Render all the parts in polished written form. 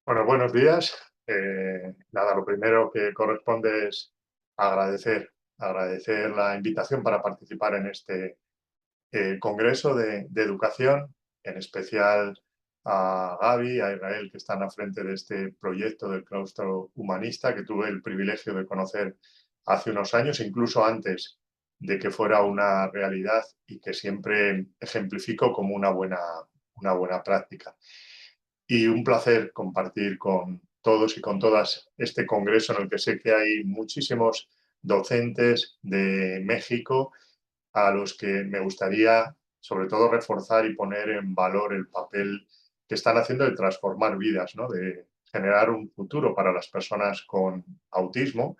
Bueno, buenos días. Nada, lo primero que corresponde es agradecer la invitación para participar en este Congreso de Educación, en especial a Gaby, a Israel, que están al frente de este proyecto del claustro humanista, que tuve el privilegio de conocer hace unos años, incluso antes de que fuera una realidad y que siempre ejemplifico como una buena práctica. Y un placer compartir con todos y con todas este congreso en el que sé que hay muchísimos docentes de México a los que me gustaría sobre todo reforzar y poner en valor el papel que están haciendo de transformar vidas, ¿no? De generar un futuro para las personas con autismo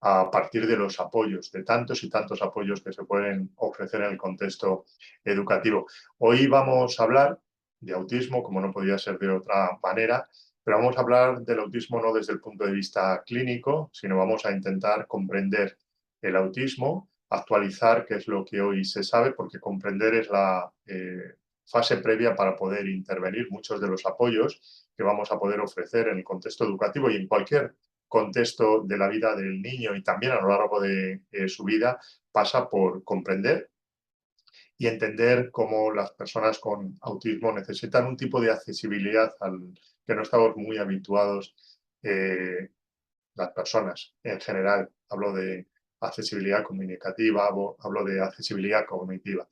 a partir de los apoyos, de tantos y tantos apoyos que se pueden ofrecer en el contexto educativo. Hoy vamos a hablar de autismo, como no podía ser de otra manera, pero vamos a hablar del autismo no desde el punto de vista clínico, sino vamos a intentar comprender el autismo, actualizar qué es lo que hoy se sabe, porque comprender es la fase previa para poder intervenir muchos de los apoyos que vamos a poder ofrecer en el contexto educativo y en cualquier contexto de la vida del niño y también a lo largo de su vida pasa por comprender y entender cómo las personas con autismo necesitan un tipo de accesibilidad al que no estamos muy habituados las personas en general. Hablo de accesibilidad comunicativa, hablo de accesibilidad cognitiva.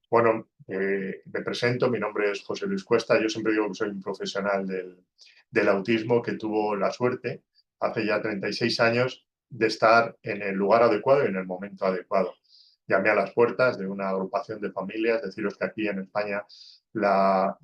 Bueno, me presento, mi nombre es José Luis Cuesta, yo siempre digo que soy un profesional del autismo que tuvo la suerte, hace ya 36 años, de estar en el lugar adecuado y en el momento adecuado. Llamé a las puertas de una agrupación de familias, deciros que aquí en España la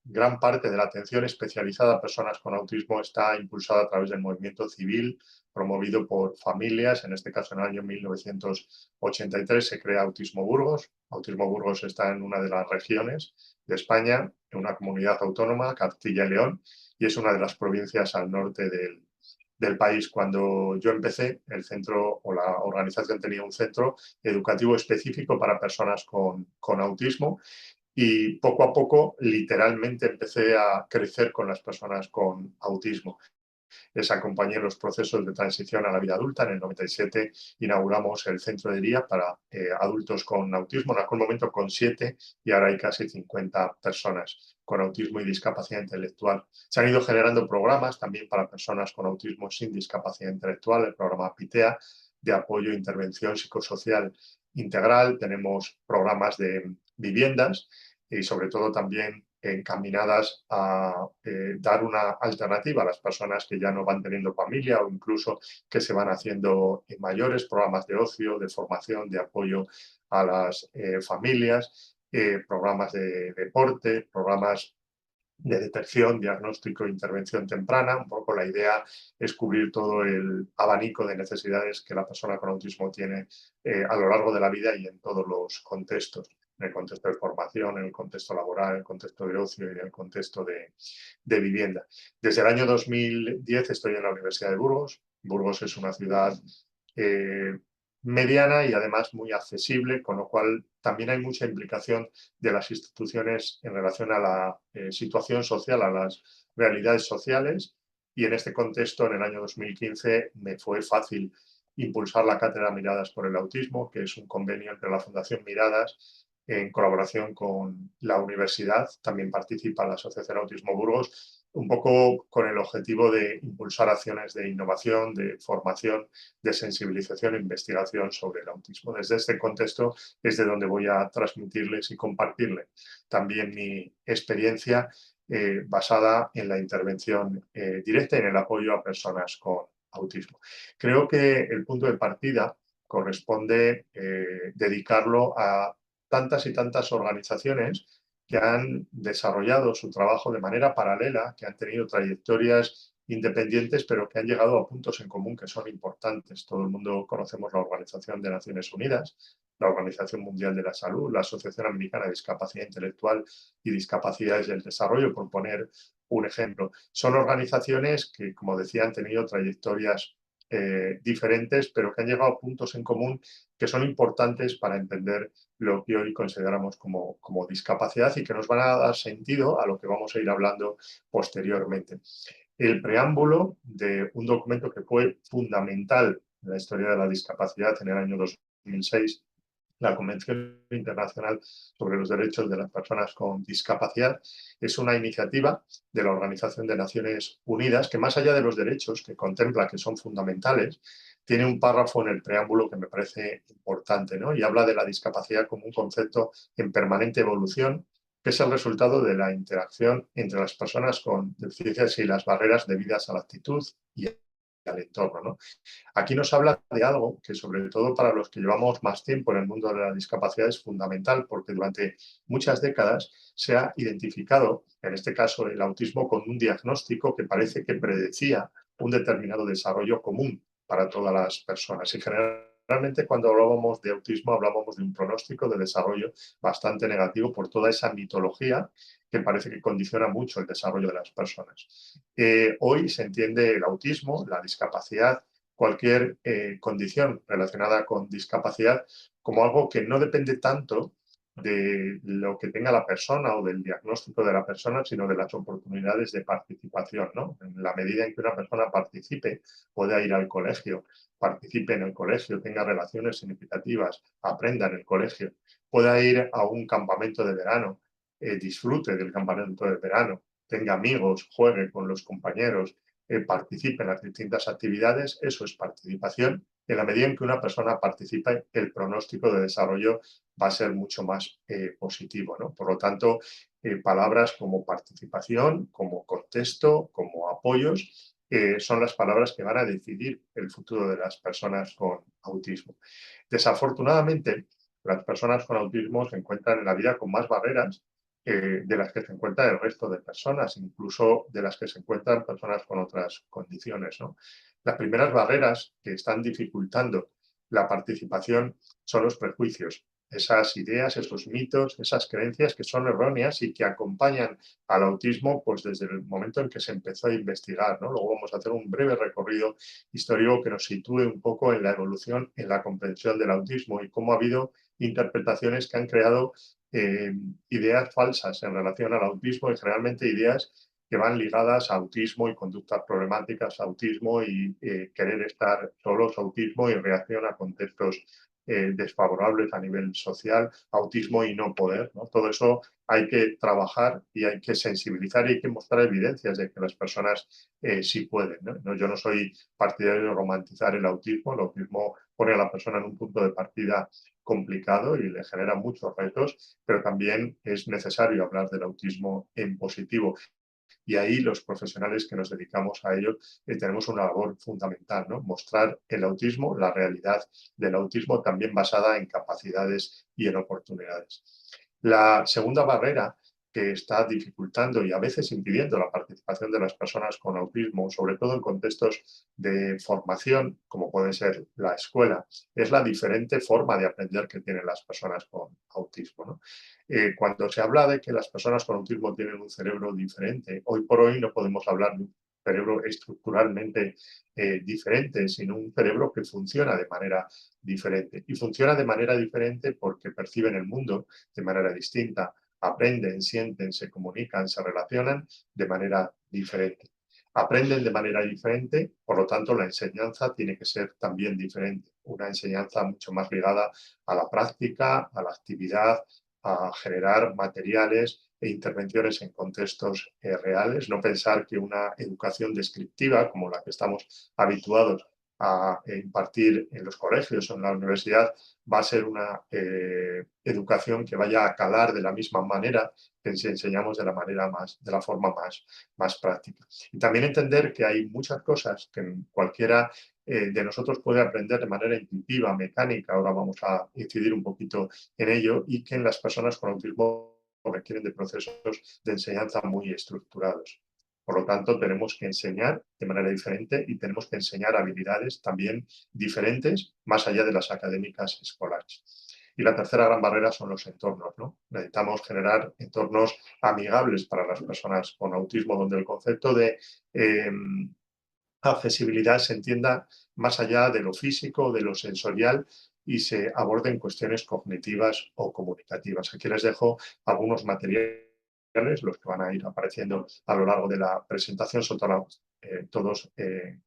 gran parte de la atención especializada a personas con autismo está impulsada a través del movimiento civil promovido por familias. En este caso, en el año 1983 se crea Autismo Burgos. Autismo Burgos está en una de las regiones de España, en una comunidad autónoma, Castilla y León, y es una de las provincias al norte del país. Cuando yo empecé, el centro o la organización tenía un centro educativo específico para personas con autismo y poco a poco, literalmente, empecé a crecer con las personas con autismo. Les acompañé en los procesos de transición a la vida adulta. En el 97 inauguramos el centro de día para adultos con autismo, en aquel momento con 7 y ahora hay casi 50 personas con autismo y discapacidad intelectual. Se han ido generando programas también para personas con autismo sin discapacidad intelectual, el programa PITEA de apoyo e intervención psicosocial integral. Tenemos programas de viviendas y sobre todo también encaminadas a dar una alternativa a las personas que ya no van teniendo familia o incluso que se van haciendo mayores, programas de ocio, de formación, de apoyo a las familias, programas de deporte, programas de detección, diagnóstico e intervención temprana. Un poco la idea es cubrir todo el abanico de necesidades que la persona con autismo tiene a lo largo de la vida y en todos los contextos, en el contexto de formación, en el contexto laboral, en el contexto de ocio y en el contexto de vivienda. Desde el año 2010 estoy en la Universidad de Burgos. Burgos es una ciudad eh, mediana y además muy accesible, con lo cual también hay mucha implicación de las instituciones en relación a la situación social, a las realidades sociales. Y en este contexto, en el año 2015, me fue fácil impulsar la Cátedra Miradas por el Autismo, que es un convenio entre la Fundación Miradas en colaboración con la universidad. También participa la Asociación Autismo Burgos, un poco con el objetivo de impulsar acciones de innovación, de formación, de sensibilización e investigación sobre el autismo. Desde este contexto es de donde voy a transmitirles y compartirles también mi experiencia basada en la intervención directa y en el apoyo a personas con autismo. Creo que el punto de partida corresponde dedicarlo a tantas y tantas organizaciones que han desarrollado su trabajo de manera paralela, que han tenido trayectorias independientes, pero que han llegado a puntos en común que son importantes. Todo el mundo conocemos la Organización de Naciones Unidas, la Organización Mundial de la Salud, la Asociación Americana de Discapacidad Intelectual y Discapacidades del Desarrollo, por poner un ejemplo. Son organizaciones que, como decía, han tenido trayectorias diferentes, pero que han llegado a puntos en común que son importantes para entender lo que hoy consideramos como discapacidad y que nos van a dar sentido a lo que vamos a ir hablando posteriormente. el preámbulo de un documento que fue fundamental en la historia de la discapacidad en el año 2006, la Convención Internacional sobre los Derechos de las Personas con Discapacidad. Es una iniciativa de la Organización de Naciones Unidas que, más allá de los derechos que contempla, que son fundamentales, tiene un párrafo en el preámbulo que me parece importante, ¿no? Y habla de la discapacidad como un concepto en permanente evolución, que es el resultado de la interacción entre las personas con deficiencias y las barreras debidas a la actitud y al entorno, ¿no? Aquí nos habla de algo que, sobre todo para los que llevamos más tiempo en el mundo de la discapacidad, es fundamental, porque durante muchas décadas se ha identificado, en este caso el autismo, con un diagnóstico que parece que predecía un determinado desarrollo común para todas las personas. Y generalmente, cuando hablábamos de autismo, hablábamos de un pronóstico de desarrollo bastante negativo por toda esa mitología que parece que condiciona mucho el desarrollo de las personas. Hoy se entiende el autismo, la discapacidad, cualquier condición relacionada con discapacidad como algo que no depende tanto de lo que tenga la persona o del diagnóstico de la persona, sino de las oportunidades de participación, ¿no? En la medida en que una persona participe, pueda ir al colegio, participe en el colegio, tenga relaciones significativas, aprenda en el colegio, pueda ir a un campamento de verano, disfrute del campamento de verano, tenga amigos, juegue con los compañeros, participe en las distintas actividades, eso es participación. En la medida en que una persona participe, el pronóstico de desarrollo va a ser mucho más positivo, ¿no? Por lo tanto, palabras como participación, como contexto, como apoyos, son las palabras que van a decidir el futuro de las personas con autismo. Desafortunadamente, las personas con autismo se encuentran en la vida con más barreras de las que se encuentra el resto de personas, incluso de las que se encuentran personas con otras condiciones, ¿no? Las primeras barreras que están dificultando la participación son los prejuicios, esas ideas, esos mitos, esas creencias que son erróneas y que acompañan al autismo pues desde el momento en que se empezó a investigar, ¿no? Luego vamos a hacer un breve recorrido histórico que nos sitúe un poco en la evolución, en la comprensión del autismo y cómo ha habido interpretaciones que han creado eh, ideas falsas en relación al autismo y generalmente ideas que van ligadas a autismo y conductas problemáticas, autismo y querer estar solos, autismo y reacción a contextos desfavorables a nivel social, autismo y no poder, ¿no? Todo eso hay que trabajar y hay que sensibilizar y hay que mostrar evidencias de que las personas sí pueden, ¿no? Yo no soy partidario de romantizar el autismo pone a la persona en un punto de partida complicado y le genera muchos retos, pero también es necesario hablar del autismo en positivo. Y ahí los profesionales que nos dedicamos a ello tenemos una labor fundamental, ¿no? Mostrar el autismo, la realidad del autismo también basada en capacidades y en oportunidades. La segunda barrera que está dificultando y a veces impidiendo la participación de las personas con autismo, sobre todo en contextos de formación, como puede ser la escuela, es la diferente forma de aprender que tienen las personas con autismo, ¿no? Cuando se habla de que las personas con autismo tienen un cerebro diferente, hoy por hoy no podemos hablar de un cerebro estructuralmente diferente, sino un cerebro que funciona de manera diferente. Y funciona de manera diferente porque perciben el mundo de manera distinta, aprenden, sienten, se comunican, se relacionan de manera diferente. Aprenden de manera diferente, por lo tanto la enseñanza tiene que ser también diferente, una enseñanza mucho más ligada a la práctica, a la actividad, a generar materiales e intervenciones en contextos reales, no pensar que una educación descriptiva, como la que estamos habituados a impartir en los colegios o en la universidad, va a ser una educación que vaya a calar de la misma manera que si enseñamos de la forma más práctica. Y también entender que hay muchas cosas que cualquiera de nosotros puede aprender de manera intuitiva, mecánica, ahora vamos a incidir un poquito en ello, y que en las personas con autismo requieren de procesos de enseñanza muy estructurados. Por lo tanto, tenemos que enseñar de manera diferente y tenemos que enseñar habilidades también diferentes, más allá de las académicas escolares. Y la tercera gran barrera son los entornos, ¿no? Necesitamos generar entornos amigables para las personas con autismo, donde el concepto de accesibilidad se entienda más allá de lo físico, de lo sensorial y se aborden cuestiones cognitivas o comunicativas. Aquí les dejo algunos materiales los que van a ir apareciendo a lo largo de la presentación, son todos de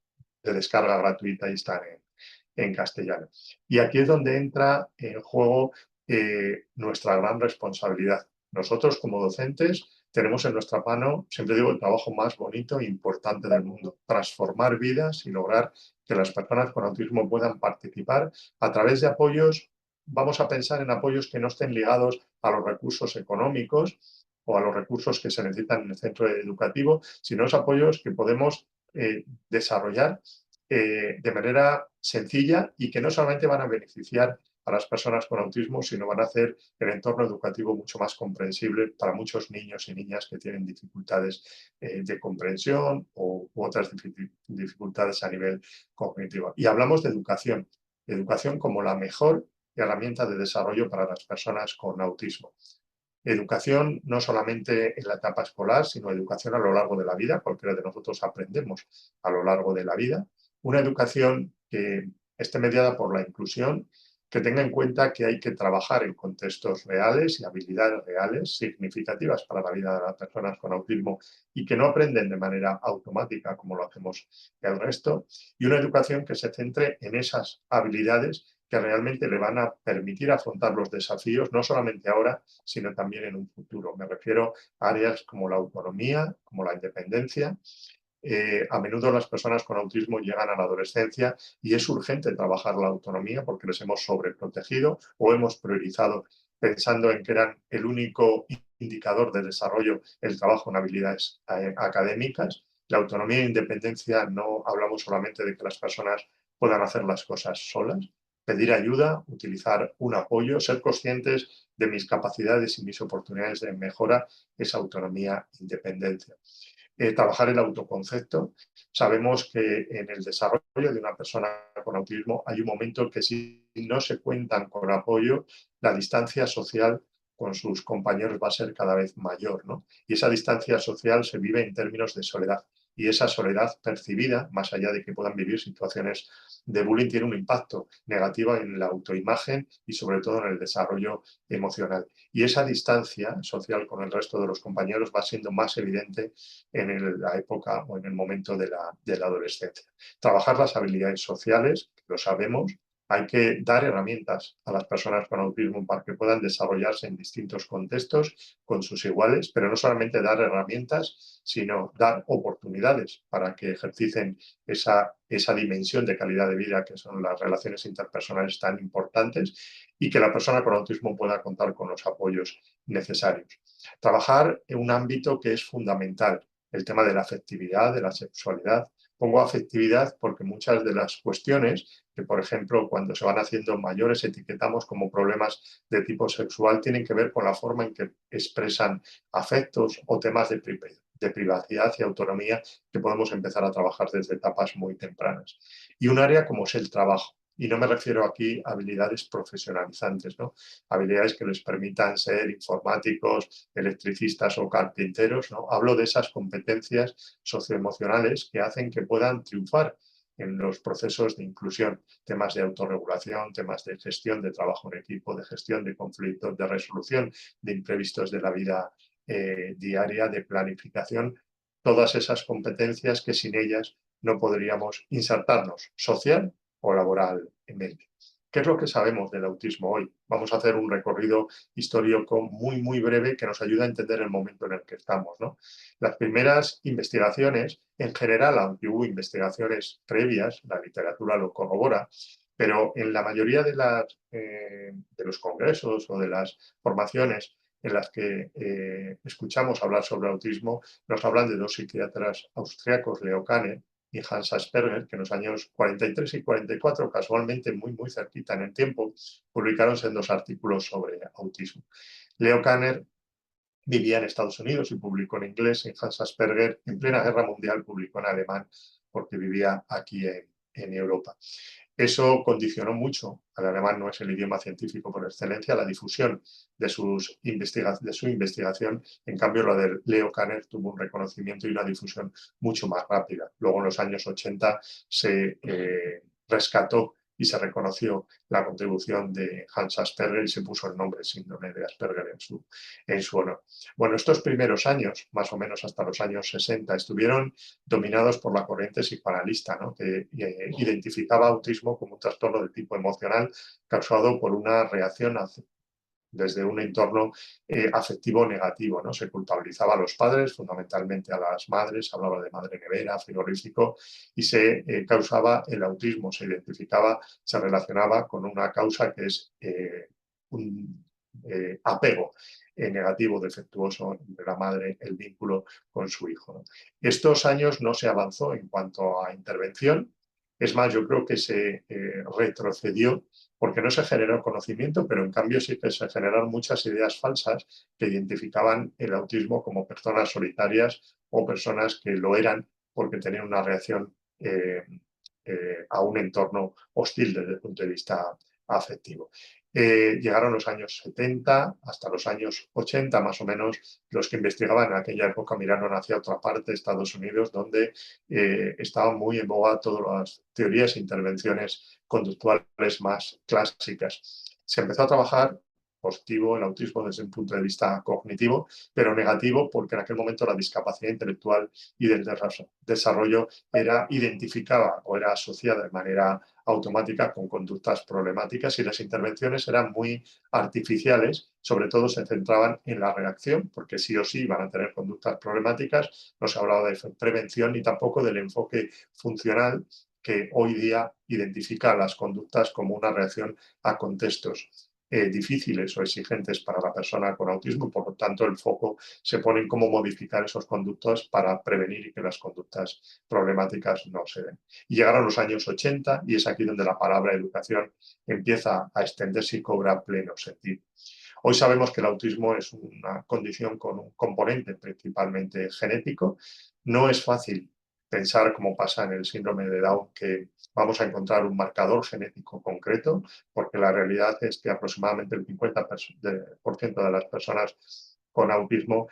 descarga gratuita y están en castellano. Y aquí es donde entra en juego nuestra gran responsabilidad. Nosotros como docentes tenemos en nuestra mano, siempre digo, el trabajo más bonito e importante del mundo, transformar vidas y lograr que las personas con autismo puedan participar a través de apoyos. Vamos a pensar en apoyos que no estén ligados a los recursos económicos o a los recursos que se necesitan en el centro educativo, sino los apoyos que podemos desarrollar de manera sencilla y que no solamente van a beneficiar a las personas con autismo, sino van a hacer el entorno educativo mucho más comprensible para muchos niños y niñas que tienen dificultades de comprensión u otras dificultades a nivel cognitivo. Y hablamos de educación, educación como la mejor herramienta de desarrollo para las personas con autismo. Educación no solamente en la etapa escolar, sino educación a lo largo de la vida. Cualquiera de nosotros aprendemos a lo largo de la vida. Una educación que esté mediada por la inclusión, que tenga en cuenta que hay que trabajar en contextos reales y habilidades reales significativas para la vida de las personas con autismo y que no aprenden de manera automática como lo hacemos el resto. Y una educación que se centre en esas habilidades que realmente le van a permitir afrontar los desafíos, no solamente ahora, sino también en un futuro. Me refiero a áreas como la autonomía, como la independencia. A menudo las personas con autismo llegan a la adolescencia y es urgente trabajar la autonomía porque les hemos sobreprotegido o hemos priorizado pensando en que eran el único indicador de desarrollo el trabajo en habilidades académicas. La autonomía e independencia no hablamos solamente de que las personas puedan hacer las cosas solas, pedir ayuda, utilizar un apoyo, ser conscientes de mis capacidades y mis oportunidades de mejora, es autonomía e independencia. Trabajar el autoconcepto. Sabemos que en el desarrollo de una persona con autismo hay un momento que si no se cuentan con apoyo, la distancia social con sus compañeros va a ser cada vez mayor, ¿no? Y esa distancia social se vive en términos de soledad. Y esa soledad percibida, más allá de que puedan vivir situaciones de bullying, tiene un impacto negativo en la autoimagen y sobre todo en el desarrollo emocional. Y esa distancia social con el resto de los compañeros va siendo más evidente en la época o en el momento de la adolescencia. Trabajar las habilidades sociales, lo sabemos, hay que dar herramientas a las personas con autismo para que puedan desarrollarse en distintos contextos con sus iguales, pero no solamente dar herramientas, sino dar oportunidades para que ejerciten esa dimensión de calidad de vida que son las relaciones interpersonales tan importantes y que la persona con autismo pueda contar con los apoyos necesarios. Trabajar en un ámbito que es fundamental, el tema de la afectividad, de la sexualidad. Pongo afectividad porque muchas de las cuestiones que, por ejemplo, cuando se van haciendo mayores etiquetamos como problemas de tipo sexual, tienen que ver con la forma en que expresan afectos o temas de privacidad y autonomía que podemos empezar a trabajar desde etapas muy tempranas. Y un área como es el trabajo. Y no me refiero aquí a habilidades profesionalizantes, ¿no? Habilidades que les permitan ser informáticos, electricistas o carpinteros, ¿no? Hablo de esas competencias socioemocionales que hacen que puedan triunfar en los procesos de inclusión, temas de autorregulación, temas de gestión de trabajo en equipo, de gestión de conflictos, de resolución de imprevistos de la vida diaria, de planificación, todas esas competencias que sin ellas no podríamos insertarnos social o laboralmente. ¿Qué es lo que sabemos del autismo hoy? Vamos a hacer un recorrido histórico muy, muy breve que nos ayuda a entender el momento en el que estamos, ¿no? Las primeras investigaciones, en general, aunque hubo investigaciones previas, la literatura lo corrobora, pero en la mayoría de los congresos o de las formaciones en las que escuchamos hablar sobre autismo, nos hablan de dos psiquiatras austriacos, Leo Kanner y Hans Asperger, que en los años 43 y 44, casualmente muy, muy cerquita en el tiempo, publicaron sendos artículos sobre autismo. Leo Kanner vivía en Estados Unidos y publicó en inglés, y Hans Asperger en plena guerra mundial publicó en alemán porque vivía aquí en Europa. Eso condicionó mucho, el alemán no es el idioma científico por excelencia, la difusión de su investigación. En cambio, la de Leo Kanner tuvo un reconocimiento y una difusión mucho más rápida. Luego, en los años 80, se rescató y se reconoció la contribución de Hans Asperger y se puso el nombre síndrome de Asperger en su honor. Bueno, estos primeros años, más o menos hasta los años 60, estuvieron dominados por la corriente psicoanalista, ¿no? Que identificaba autismo como un trastorno de tipo emocional causado por una reacción desde un entorno afectivo negativo, ¿no? Se culpabilizaba a los padres, fundamentalmente a las madres, hablaba de madre nevera, frigorífico, y se causaba el autismo, se identificaba, se relacionaba con una causa que es un apego negativo, defectuoso de la madre, el vínculo con su hijo, ¿no? Estos años no se avanzó en cuanto a intervención, es más, yo creo que se retrocedió porque no se generó conocimiento, pero en cambio sí que se generaron muchas ideas falsas que identificaban el autismo como personas solitarias o personas que lo eran porque tenían una reacción a un entorno hostil desde el punto de vista afectivo. Llegaron los años 70 hasta los años 80 más o menos. Los que investigaban en aquella época miraron hacia otra parte, Estados Unidos, donde estaban muy en boga todas las teorías e intervenciones conductuales más clásicas. Se empezó a trabajar positivo el autismo desde un punto de vista cognitivo, pero negativo porque en aquel momento la discapacidad intelectual y del desarrollo era identificada o era asociada de manera automática con conductas problemáticas y las intervenciones eran muy artificiales, sobre todo se centraban en la reacción, porque sí o sí iban a tener conductas problemáticas, no se hablaba de prevención ni tampoco del enfoque funcional que hoy día identifica las conductas como una reacción a contextos difíciles o exigentes para la persona con autismo y por lo tanto el foco se pone en cómo modificar esos conductos para prevenir y que las conductas problemáticas no se den. Y llegaron los años 80 y es aquí donde la palabra educación empieza a extenderse y cobra pleno sentido. Hoy sabemos que el autismo es una condición con un componente principalmente genético. No es fácil pensar, como pasa en el síndrome de Down, que vamos a encontrar un marcador genético concreto, porque la realidad es que aproximadamente el 50% de las personas con autismo,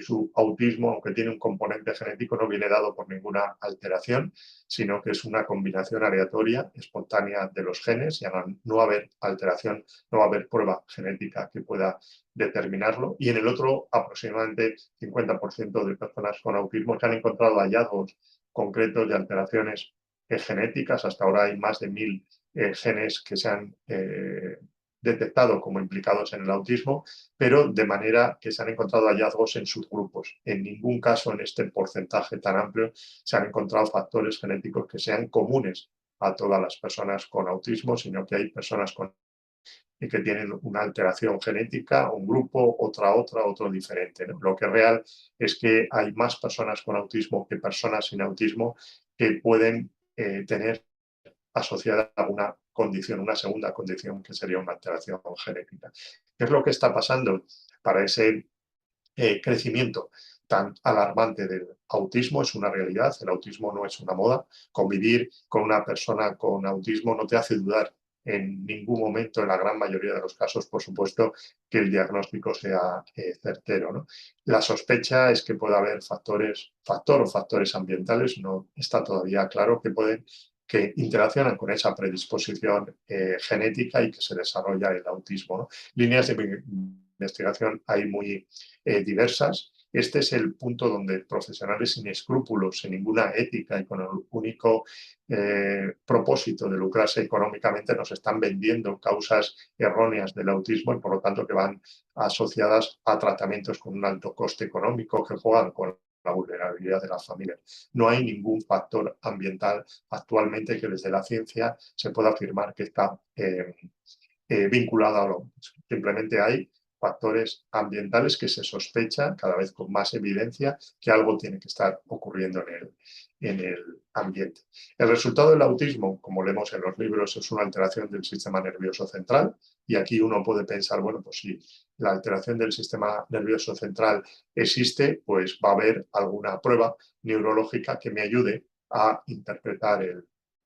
su autismo, aunque tiene un componente genético, no viene dado por ninguna alteración, sino que es una combinación aleatoria, espontánea de los genes, y al no haber alteración, no va a haber prueba genética que pueda determinarlo. Y en el otro, aproximadamente 50% de personas con autismo se han encontrado hallazgos concretos de alteraciones genéticas. Hasta ahora hay más de 1000 genes que se han detectado como implicados en el autismo, pero de manera que se han encontrado hallazgos en subgrupos. En ningún caso en este porcentaje tan amplio se han encontrado factores genéticos que sean comunes a todas las personas con autismo, sino que hay personas que tienen una alteración genética, un grupo, otro diferente, ¿no? Lo que es real es que hay más personas con autismo que personas sin autismo que pueden tener asociada a una condición, una segunda condición que sería una alteración genética. ¿Qué es lo que está pasando para ese crecimiento tan alarmante del autismo? Es una realidad, el autismo no es una moda. Convivir con una persona con autismo no te hace dudar en ningún momento, en la gran mayoría de los casos, por supuesto, que el diagnóstico sea certero, ¿no? La sospecha es que pueda haber factor o factores ambientales, no está todavía claro, que interaccionan con esa predisposición genética y que se desarrolla el autismo, ¿no? Líneas de investigación hay muy diversas. Este es el punto donde profesionales sin escrúpulos, sin ninguna ética y con el único propósito de lucrarse económicamente nos están vendiendo causas erróneas del autismo y por lo tanto que van asociadas a tratamientos con un alto coste económico que juegan con la vulnerabilidad de las familias. No hay ningún factor ambiental actualmente que desde la ciencia se pueda afirmar que está vinculado a lo. Simplemente hay factores ambientales que se sospecha cada vez con más evidencia que algo tiene que estar ocurriendo en el ambiente. El resultado del autismo, como leemos en los libros, es una alteración del sistema nervioso central y aquí uno puede pensar, bueno, pues si la alteración del sistema nervioso central existe, pues va a haber alguna prueba neurológica que me ayude a interpretar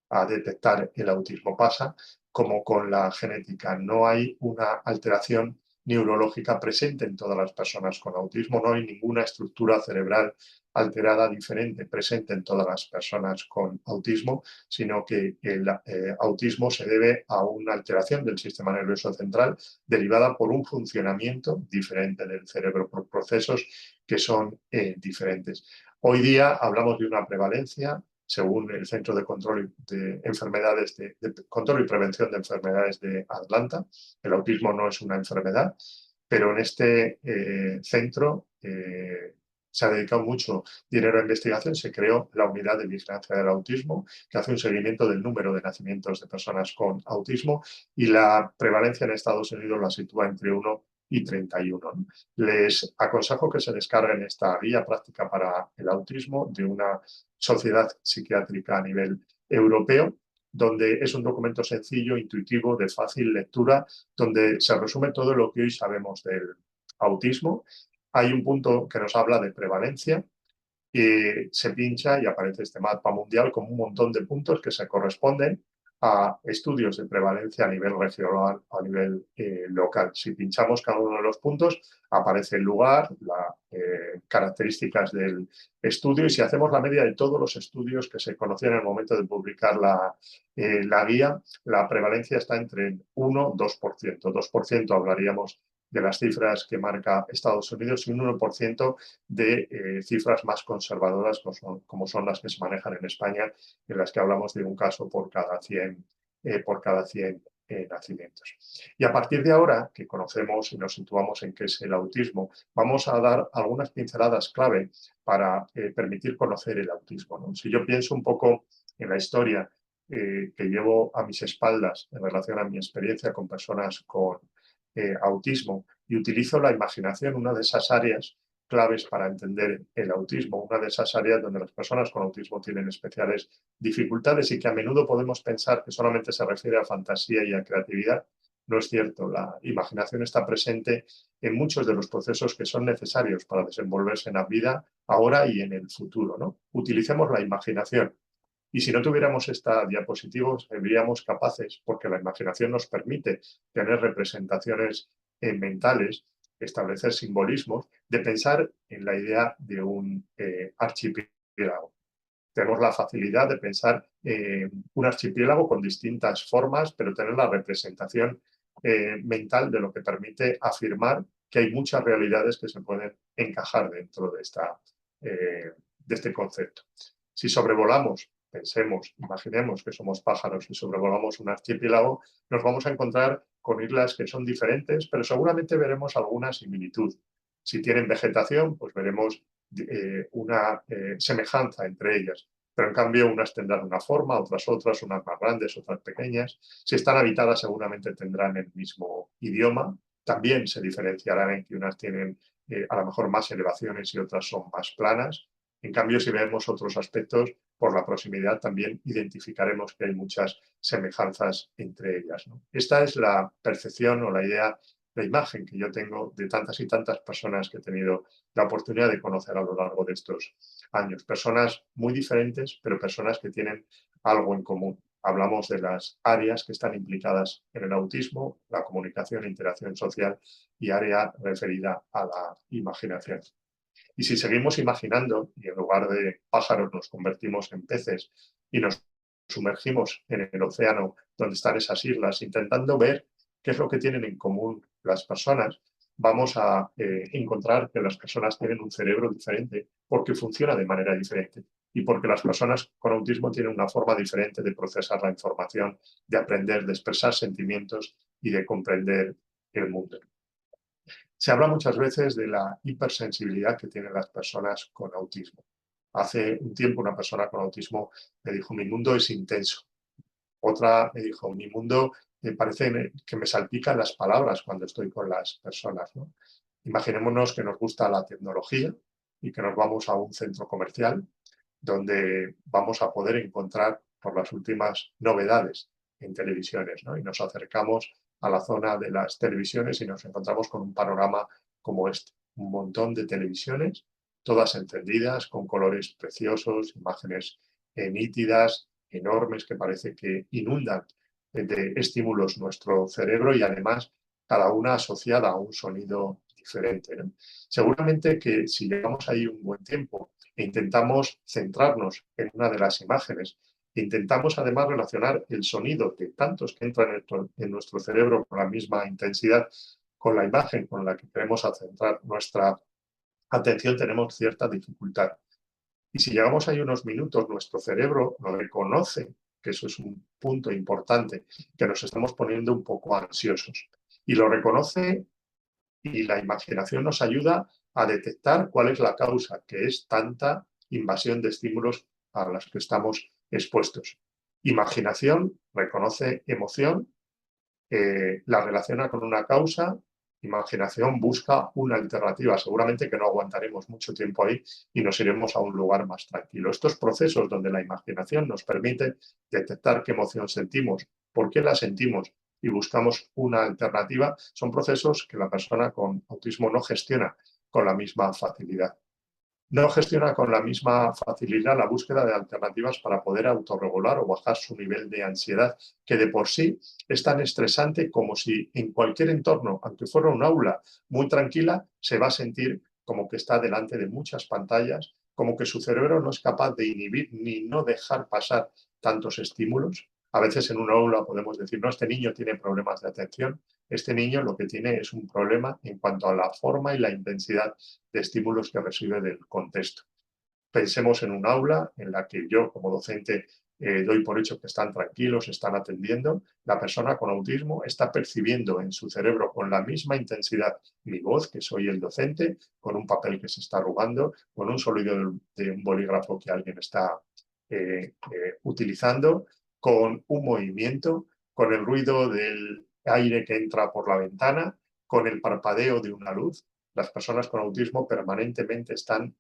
a detectar el autismo. Pasa como con la genética, no hay una alteración neurológica presente en todas las personas con autismo, no hay ninguna estructura cerebral alterada diferente presente en todas las personas con autismo, sino que el autismo se debe a una alteración del sistema nervioso central derivada por un funcionamiento diferente del cerebro, por procesos que son diferentes. Hoy día hablamos de una prevalencia, según el Centro de Control de Enfermedades, de Control y Prevención de Enfermedades de Atlanta. El autismo no es una enfermedad, pero en este centro se ha dedicado mucho dinero a investigación. Se creó la unidad de vigilancia del autismo, que hace un seguimiento del número de nacimientos de personas con autismo, y la prevalencia en Estados Unidos la sitúa entre 1 y 31. Les aconsejo que se descarguen esta guía práctica para el autismo de una sociedad psiquiátrica a nivel europeo, donde es un documento sencillo, intuitivo, de fácil lectura, donde se resume todo lo que hoy sabemos del autismo. Hay un punto que nos habla de prevalencia, y se pincha y aparece este mapa mundial con un montón de puntos que se corresponden a estudios de prevalencia a nivel regional, a nivel local. Si pinchamos cada uno de los puntos, aparece el lugar, las características del estudio, y si hacemos la media de todos los estudios que se conocían en el momento de publicar la guía, la prevalencia está entre el 1 y 2%. 2% hablaríamos de las cifras que marca Estados Unidos y un 1% de cifras más conservadoras como son las que se manejan en España, en las que hablamos de un caso por cada 100 nacimientos. Y a partir de ahora, que conocemos y nos situamos en qué es el autismo, vamos a dar algunas pinceladas clave para permitir conocer el autismo, ¿no? Si yo pienso un poco en la historia que llevo a mis espaldas en relación a mi experiencia con personas con autismo, y utilizo la imaginación, una de esas áreas claves para entender el autismo, una de esas áreas donde las personas con autismo tienen especiales dificultades y que a menudo podemos pensar que solamente se refiere a fantasía y a creatividad. No es cierto, la imaginación está presente en muchos de los procesos que son necesarios para desenvolverse en la vida ahora y en el futuro, ¿no? Utilicemos la imaginación. Y si no tuviéramos esta diapositiva, seríamos capaces, porque la imaginación nos permite tener representaciones mentales, establecer simbolismos, de pensar en la idea de un archipiélago. Tenemos la facilidad de pensar un archipiélago con distintas formas, pero tener la representación mental de lo que permite afirmar que hay muchas realidades que se pueden encajar dentro de este concepto. Si sobrevolamos, pensemos, imaginemos que somos pájaros y sobrevolamos un archipiélago, nos vamos a encontrar con islas que son diferentes, pero seguramente veremos alguna similitud. Si tienen vegetación, pues veremos una semejanza entre ellas, pero en cambio unas tendrán una forma, otras, unas más grandes, otras pequeñas. Si están habitadas seguramente tendrán el mismo idioma, también se diferenciarán en que unas tienen a lo mejor más elevaciones y otras son más planas. En cambio, si vemos otros aspectos, por la proximidad también identificaremos que hay muchas semejanzas entre ellas, ¿no? Esta es la percepción o la idea, la imagen que yo tengo de tantas y tantas personas que he tenido la oportunidad de conocer a lo largo de estos años. Personas muy diferentes, pero personas que tienen algo en común. Hablamos de las áreas que están implicadas en el autismo, la comunicación, interacción social y área referida a la imaginación. Y si seguimos imaginando y en lugar de pájaros nos convertimos en peces y nos sumergimos en el océano donde están esas islas, intentando ver qué es lo que tienen en común las personas, vamos a encontrar que las personas tienen un cerebro diferente porque funciona de manera diferente y porque las personas con autismo tienen una forma diferente de procesar la información, de aprender, de expresar sentimientos y de comprender el mundo. Se habla muchas veces de la hipersensibilidad que tienen las personas con autismo. Hace un tiempo una persona con autismo me dijo, mi mundo es intenso. Otra me dijo, mi mundo me parece que me salpican las palabras cuando estoy con las personas, ¿no? Imaginémonos que nos gusta la tecnología y que nos vamos a un centro comercial donde vamos a poder encontrar por las últimas novedades en televisiones, ¿no? Y nos acercamos a la zona de las televisiones y nos encontramos con un panorama como este. Un montón de televisiones, todas encendidas, con colores preciosos, imágenes nítidas, enormes, que parece que inundan de estímulos nuestro cerebro y además cada una asociada a un sonido diferente, ¿no? Seguramente que si llevamos ahí un buen tiempo e intentamos centrarnos en una de las imágenes, intentamos además relacionar el sonido de tantos que entran en nuestro cerebro con la misma intensidad, con la imagen con la que queremos centrar nuestra atención, tenemos cierta dificultad. Y si llegamos ahí unos minutos, nuestro cerebro lo reconoce, que eso es un punto importante, que nos estamos poniendo un poco ansiosos. Y lo reconoce y la imaginación nos ayuda a detectar cuál es la causa, que es tanta invasión de estímulos a las que estamos expuestos. Imaginación reconoce emoción, la relaciona con una causa, imaginación busca una alternativa. Seguramente que no aguantaremos mucho tiempo ahí y nos iremos a un lugar más tranquilo. Estos procesos donde la imaginación nos permite detectar qué emoción sentimos, por qué la sentimos y buscamos una alternativa, son procesos que la persona con autismo no gestiona con la misma facilidad. No gestiona con la misma facilidad la búsqueda de alternativas para poder autorregular o bajar su nivel de ansiedad, que de por sí es tan estresante como si en cualquier entorno, aunque fuera un aula muy tranquila, se va a sentir como que está delante de muchas pantallas, como que su cerebro no es capaz de inhibir ni no dejar pasar tantos estímulos. A veces en un aula podemos decir, no, este niño tiene problemas de atención, este niño lo que tiene es un problema en cuanto a la forma y la intensidad de estímulos que recibe del contexto. Pensemos en un aula en la que yo como docente doy por hecho que están tranquilos, están atendiendo. La persona con autismo está percibiendo en su cerebro con la misma intensidad mi voz, que soy el docente, con un papel que se está arrugando, con un sonido de un bolígrafo que alguien está utilizando, con un movimiento, con el ruido del aire que entra por la ventana, con el parpadeo de una luz. Las personas con autismo permanentemente están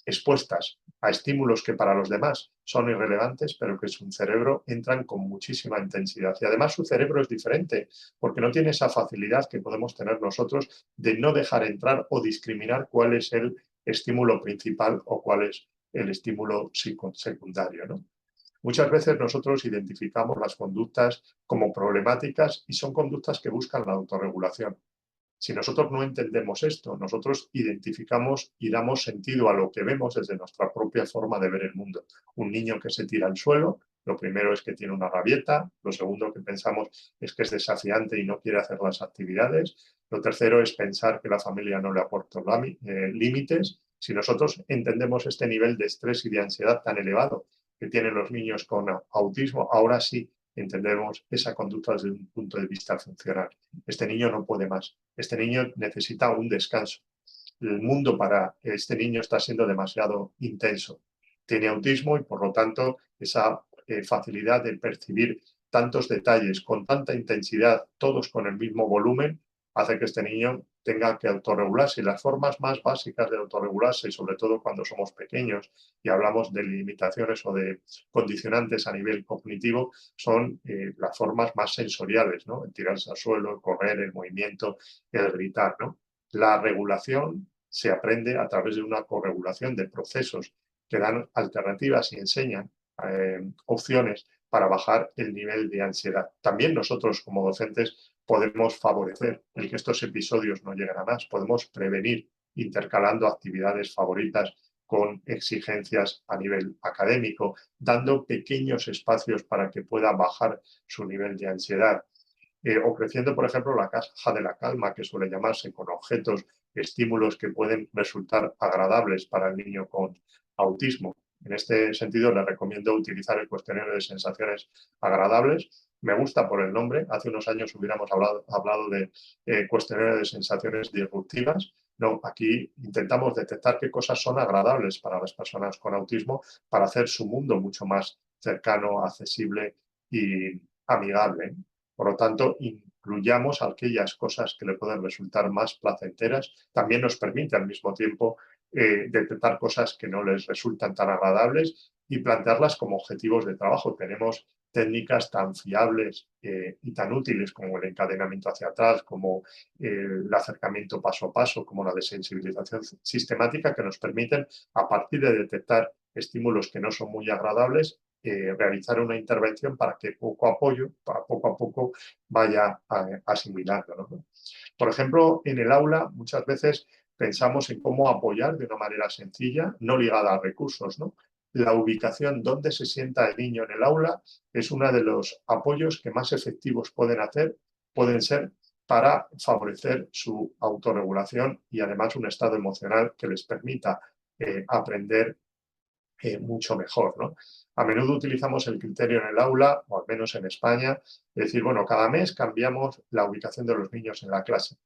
expuestas a estímulos que para los demás son irrelevantes, pero que en su cerebro entran con muchísima intensidad. Y además su cerebro es diferente, porque no tiene esa facilidad que podemos tener nosotros de no dejar entrar o discriminar cuál es el estímulo principal o cuál es el estímulo secundario, ¿no? Muchas veces nosotros identificamos las conductas como problemáticas y son conductas que buscan la autorregulación. Si nosotros no entendemos esto, nosotros identificamos y damos sentido a lo que vemos desde nuestra propia forma de ver el mundo. Un niño que se tira al suelo, lo primero es que tiene una rabieta, lo segundo que pensamos es que es desafiante y no quiere hacer las actividades, lo tercero es pensar que la familia no le aporta límites. Si nosotros entendemos este nivel de estrés y de ansiedad tan elevado que tienen los niños con autismo, ahora sí entendemos esa conducta desde un punto de vista funcional. Este niño no puede más. Este niño necesita un descanso. El mundo para este niño está siendo demasiado intenso. Tiene autismo y, por lo tanto, esa facilidad de percibir tantos detalles con tanta intensidad, todos con el mismo volumen, hace que este niño tenga que autorregularse. Y las formas más básicas de autorregularse, y sobre todo cuando somos pequeños y hablamos de limitaciones o de condicionantes a nivel cognitivo, son las formas más sensoriales, ¿no? El tirarse al suelo, el correr, el movimiento, el gritar, ¿no? La regulación se aprende a través de una corregulación de procesos que dan alternativas y enseñan opciones para bajar el nivel de ansiedad. También nosotros como docentes podemos favorecer el que estos episodios no lleguen a más, podemos prevenir intercalando actividades favoritas con exigencias a nivel académico, dando pequeños espacios para que pueda bajar su nivel de ansiedad. Ofreciendo, por ejemplo, la caja de la calma, que suele llamarse, con objetos, estímulos que pueden resultar agradables para el niño con autismo. En este sentido, le recomiendo utilizar el cuestionario de sensaciones agradables. Me gusta por el nombre. Hace unos años hubiéramos hablado de cuestionario de sensaciones disruptivas. No, aquí intentamos detectar qué cosas son agradables para las personas con autismo para hacer su mundo mucho más cercano, accesible y amigable. Por lo tanto, incluyamos aquellas cosas que le pueden resultar más placenteras. También nos permite al mismo tiempo detectar cosas que no les resultan tan agradables y plantearlas como objetivos de trabajo. Tenemos técnicas tan fiables y tan útiles como el encadenamiento hacia atrás, como el acercamiento paso a paso, como la desensibilización sistemática, que nos permiten, a partir de detectar estímulos que no son muy agradables, realizar una intervención para que poco a poco vaya asimilando, ¿no? Por ejemplo, en el aula muchas veces pensamos en cómo apoyar de una manera sencilla, no ligada a recursos, ¿no? La ubicación donde se sienta el niño en el aula es uno de los apoyos que más efectivos pueden ser para favorecer su autorregulación y además un estado emocional que les permita aprender mucho mejor, ¿no? A menudo utilizamos el criterio en el aula, o al menos en España, de decir, bueno, cada mes cambiamos la ubicación de los niños en la clase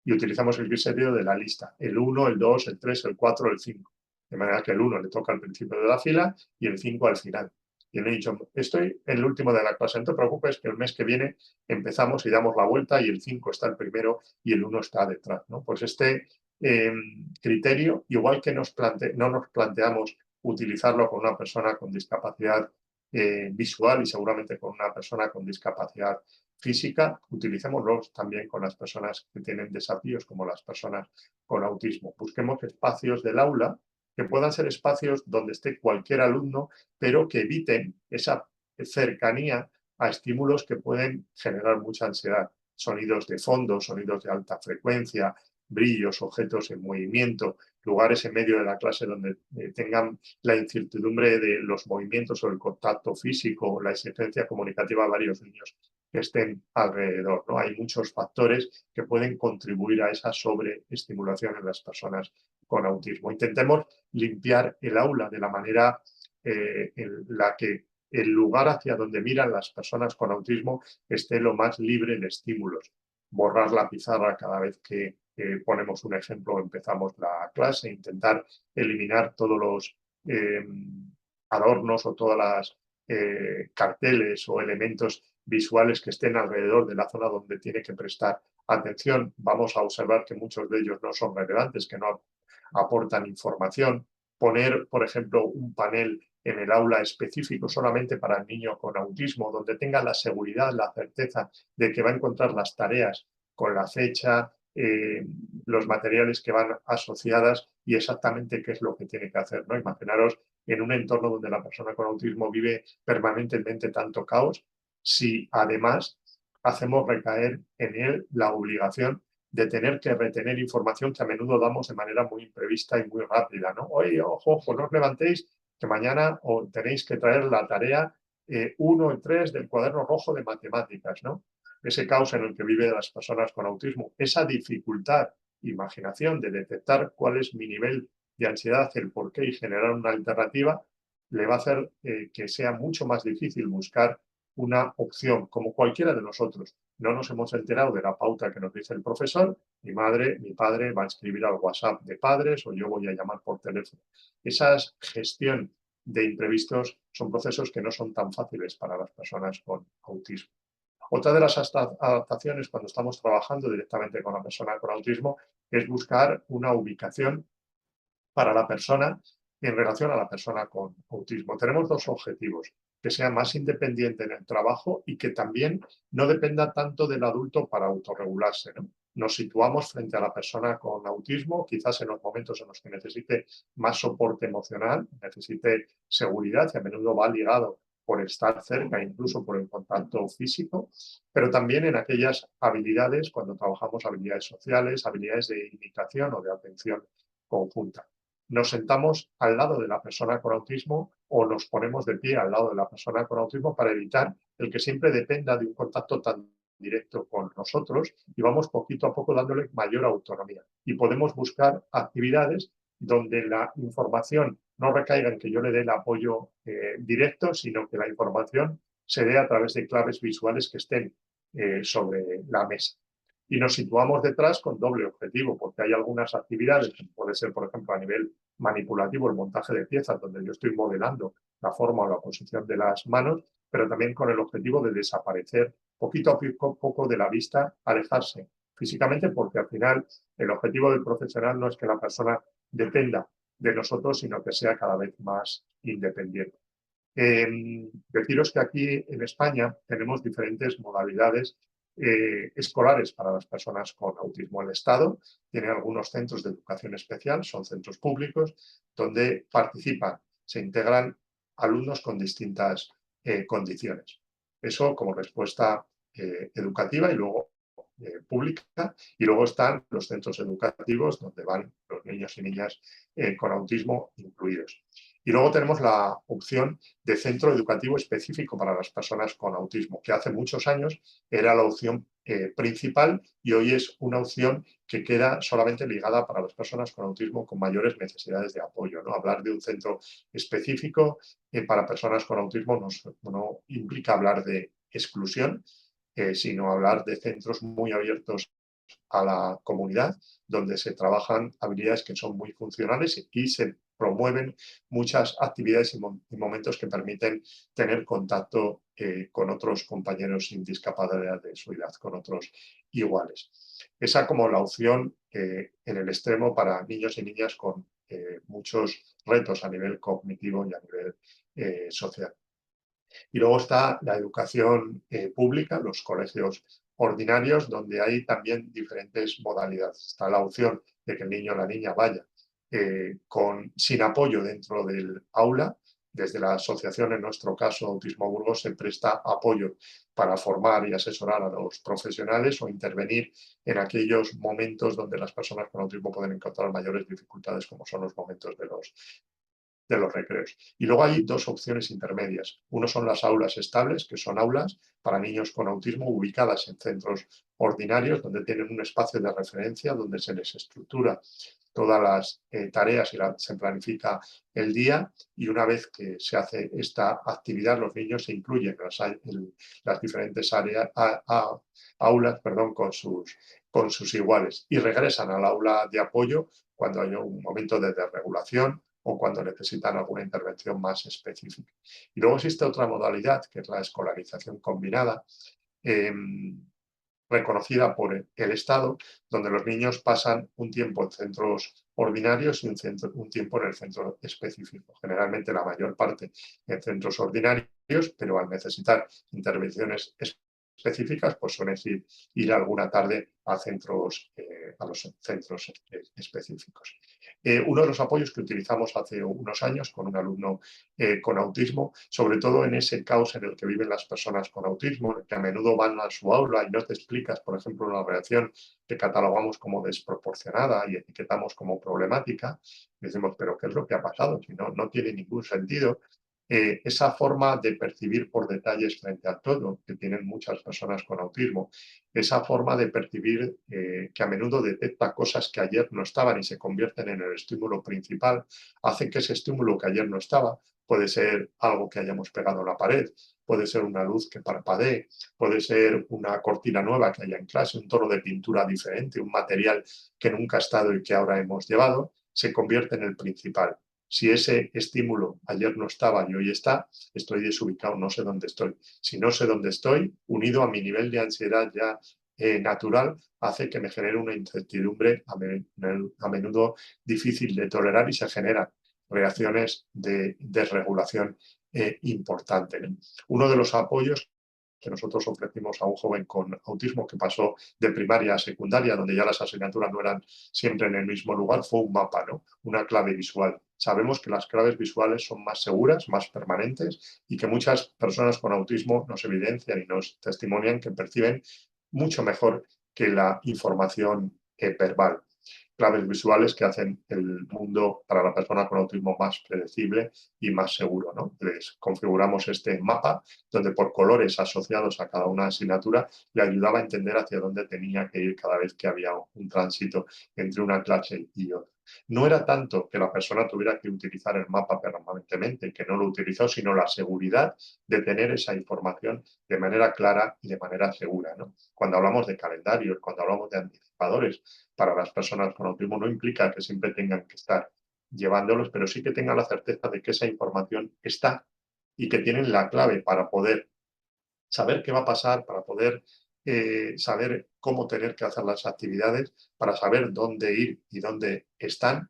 y utilizamos el criterio de la lista, el 1, el 2, el 3, el 4, el 5. De manera que el 1 le toca al principio de la fila y el 5 al final. Y le he dicho, estoy en el último de la clase, no te preocupes que el mes que viene empezamos y damos la vuelta y el 5 está el primero y el 1 está detrás, ¿no? Pues este criterio, igual que no nos planteamos utilizarlo con una persona con discapacidad visual y seguramente con una persona con discapacidad física, utilicémoslo también con las personas que tienen desafíos como las personas con autismo. Busquemos espacios del aula que puedan ser espacios donde esté cualquier alumno, pero que eviten esa cercanía a estímulos que pueden generar mucha ansiedad. Sonidos de fondo, sonidos de alta frecuencia, brillos, objetos en movimiento, lugares en medio de la clase donde tengan la incertidumbre de los movimientos o el contacto físico o la exigencia comunicativa a varios niños que estén alrededor, ¿no? Hay muchos factores que pueden contribuir a esa sobreestimulación en las personas con autismo. Intentemos limpiar el aula de la manera en la que el lugar hacia donde miran las personas con autismo esté lo más libre de estímulos. Borrar la pizarra cada vez que ponemos un ejemplo o empezamos la clase, intentar eliminar todos los adornos o todas las carteles o elementos visuales que estén alrededor de la zona donde tiene que prestar atención. Vamos a observar que muchos de ellos no son relevantes, que no aportan información. Poner, por ejemplo, un panel en el aula específico solamente para el niño con autismo, donde tenga la seguridad, la certeza de que va a encontrar las tareas con la fecha, los materiales que van asociadas y exactamente qué es lo que tiene que hacer, ¿no? Imaginaros en un entorno donde la persona con autismo vive permanentemente tanto caos, si además hacemos recaer en él la obligación de tener que retener información que a menudo damos de manera muy imprevista y muy rápida, ¿no? Oye, ojo, ojo, no os levantéis, que mañana tenéis que traer la tarea 1 y 3 del cuaderno rojo de matemáticas, ¿no? Ese caos en el que viven las personas con autismo, esa dificultad, imaginación de detectar cuál es mi nivel de ansiedad, el por qué y generar una alternativa, le va a hacer que sea mucho más difícil buscar una opción, como cualquiera de nosotros. No nos hemos enterado de la pauta que nos dice el profesor, mi madre, mi padre va a escribir al WhatsApp de padres o yo voy a llamar por teléfono. Esa gestión de imprevistos son procesos que no son tan fáciles para las personas con autismo. Otra de las adaptaciones cuando estamos trabajando directamente con la persona con autismo es buscar una ubicación para la persona en relación a la persona con autismo. Tenemos dos objetivos, que sea más independiente en el trabajo y que también no dependa tanto del adulto para autorregularse, ¿no? Nos situamos frente a la persona con autismo, quizás en los momentos en los que necesite más soporte emocional, necesite seguridad y a menudo va ligado por estar cerca, incluso por el contacto físico, pero también en aquellas habilidades, cuando trabajamos habilidades sociales, habilidades de imitación o de atención conjunta. Nos sentamos al lado de la persona con autismo o nos ponemos de pie al lado de la persona con autismo para evitar el que siempre dependa de un contacto tan directo con nosotros y vamos poquito a poco dándole mayor autonomía. Y podemos buscar actividades donde la información no recaiga en que yo le dé el apoyo directo, sino que la información se dé a través de claves visuales que estén sobre la mesa. Y nos situamos detrás con doble objetivo, porque hay algunas actividades, puede ser, por ejemplo, a nivel manipulativo, el montaje de piezas, donde yo estoy modelando la forma o la posición de las manos, pero también con el objetivo de desaparecer poquito a poco de la vista, alejarse físicamente, porque al final el objetivo del profesional no es que la persona dependa de nosotros, sino que sea cada vez más independiente. Deciros que aquí en España tenemos diferentes modalidades escolares para las personas con autismo. El Estado tiene algunos centros de educación especial, son centros públicos, donde participan, se integran alumnos con distintas condiciones. Eso como respuesta educativa y luego pública, y luego están los centros educativos donde van los niños y niñas con autismo incluidos. Y luego tenemos la opción de centro educativo específico para las personas con autismo, que hace muchos años era la opción principal y hoy es una opción que queda solamente ligada para las personas con autismo con mayores necesidades de apoyo, ¿no? Hablar de un centro específico para personas con autismo no implica hablar de exclusión, sino hablar de centros muy abiertos a la comunidad, donde se trabajan habilidades que son muy funcionales y se promueven muchas actividades y momentos que permiten tener contacto con otros compañeros sin discapacidad de su edad, con otros iguales. Esa como la opción en el extremo para niños y niñas con muchos retos a nivel cognitivo y a nivel social. Y luego está la educación pública, los colegios ordinarios, donde hay también diferentes modalidades. Está la opción de que el niño o la niña vaya sin apoyo dentro del aula. Desde la asociación, en nuestro caso, Autismo Burgos, se presta apoyo para formar y asesorar a los profesionales o intervenir en aquellos momentos donde las personas con autismo pueden encontrar mayores dificultades, como son los momentos de los recreos. Y luego hay dos opciones intermedias. Uno son las aulas estables, que son aulas para niños con autismo ubicadas en centros ordinarios, donde tienen un espacio de referencia, donde se les estructura todas las tareas y se planifica el día, y una vez que se hace esta actividad, los niños se incluyen en las diferentes aulas con sus iguales y regresan al aula de apoyo cuando hay un momento de desregulación o cuando necesitan alguna intervención más específica. Y luego existe otra modalidad, que es la escolarización combinada, reconocida por el Estado, donde los niños pasan un tiempo en centros ordinarios y un tiempo en el centro específico. Generalmente la mayor parte en centros ordinarios, pero al necesitar intervenciones específicas, pues suelen ir alguna tarde a los centros específicos. Uno de los apoyos que utilizamos hace unos años con un alumno con autismo, sobre todo en ese caos en el que viven las personas con autismo, que a menudo van a su aula y no te explicas, por ejemplo, una reacción que catalogamos como desproporcionada y etiquetamos como problemática, y decimos, pero ¿qué es lo que ha pasado? Si no tiene ningún sentido. Esa forma de percibir por detalles frente a todo que tienen muchas personas con autismo, esa forma de percibir que a menudo detecta cosas que ayer no estaban y se convierten en el estímulo principal, hace que ese estímulo que ayer no estaba, puede ser algo que hayamos pegado en la pared, puede ser una luz que parpadee, puede ser una cortina nueva que haya en clase, un tono de pintura diferente, un material que nunca ha estado y que ahora hemos llevado, se convierte en el principal. Si ese estímulo ayer no estaba y hoy está, estoy desubicado, no sé dónde estoy. Si no sé dónde estoy, unido a mi nivel de ansiedad ya natural, hace que me genere una incertidumbre a menudo difícil de tolerar y se generan reacciones de desregulación importante. Uno de los apoyos que nosotros ofrecimos a un joven con autismo que pasó de primaria a secundaria, donde ya las asignaturas no eran siempre en el mismo lugar, fue un mapa, ¿no? Una clave visual. Sabemos que las claves visuales son más seguras, más permanentes y que muchas personas con autismo nos evidencian y nos testimonian que perciben mucho mejor que la información verbal. Claves visuales que hacen el mundo para la persona con autismo más predecible y más seguro, ¿no? Les configuramos este mapa donde por colores asociados a cada una asignatura le ayudaba a entender hacia dónde tenía que ir cada vez que había un tránsito entre una clase y otra. No era tanto que la persona tuviera que utilizar el mapa permanentemente, que no lo utilizó, sino la seguridad de tener esa información de manera clara y de manera segura, ¿no? Cuando hablamos de calendarios, cuando hablamos de anticipadores para las personas con autismo, no implica que siempre tengan que estar llevándolos, pero sí que tengan la certeza de que esa información está y que tienen la clave para poder saber qué va a pasar, para poder saber cómo tener que hacer las actividades, para saber dónde ir y dónde están,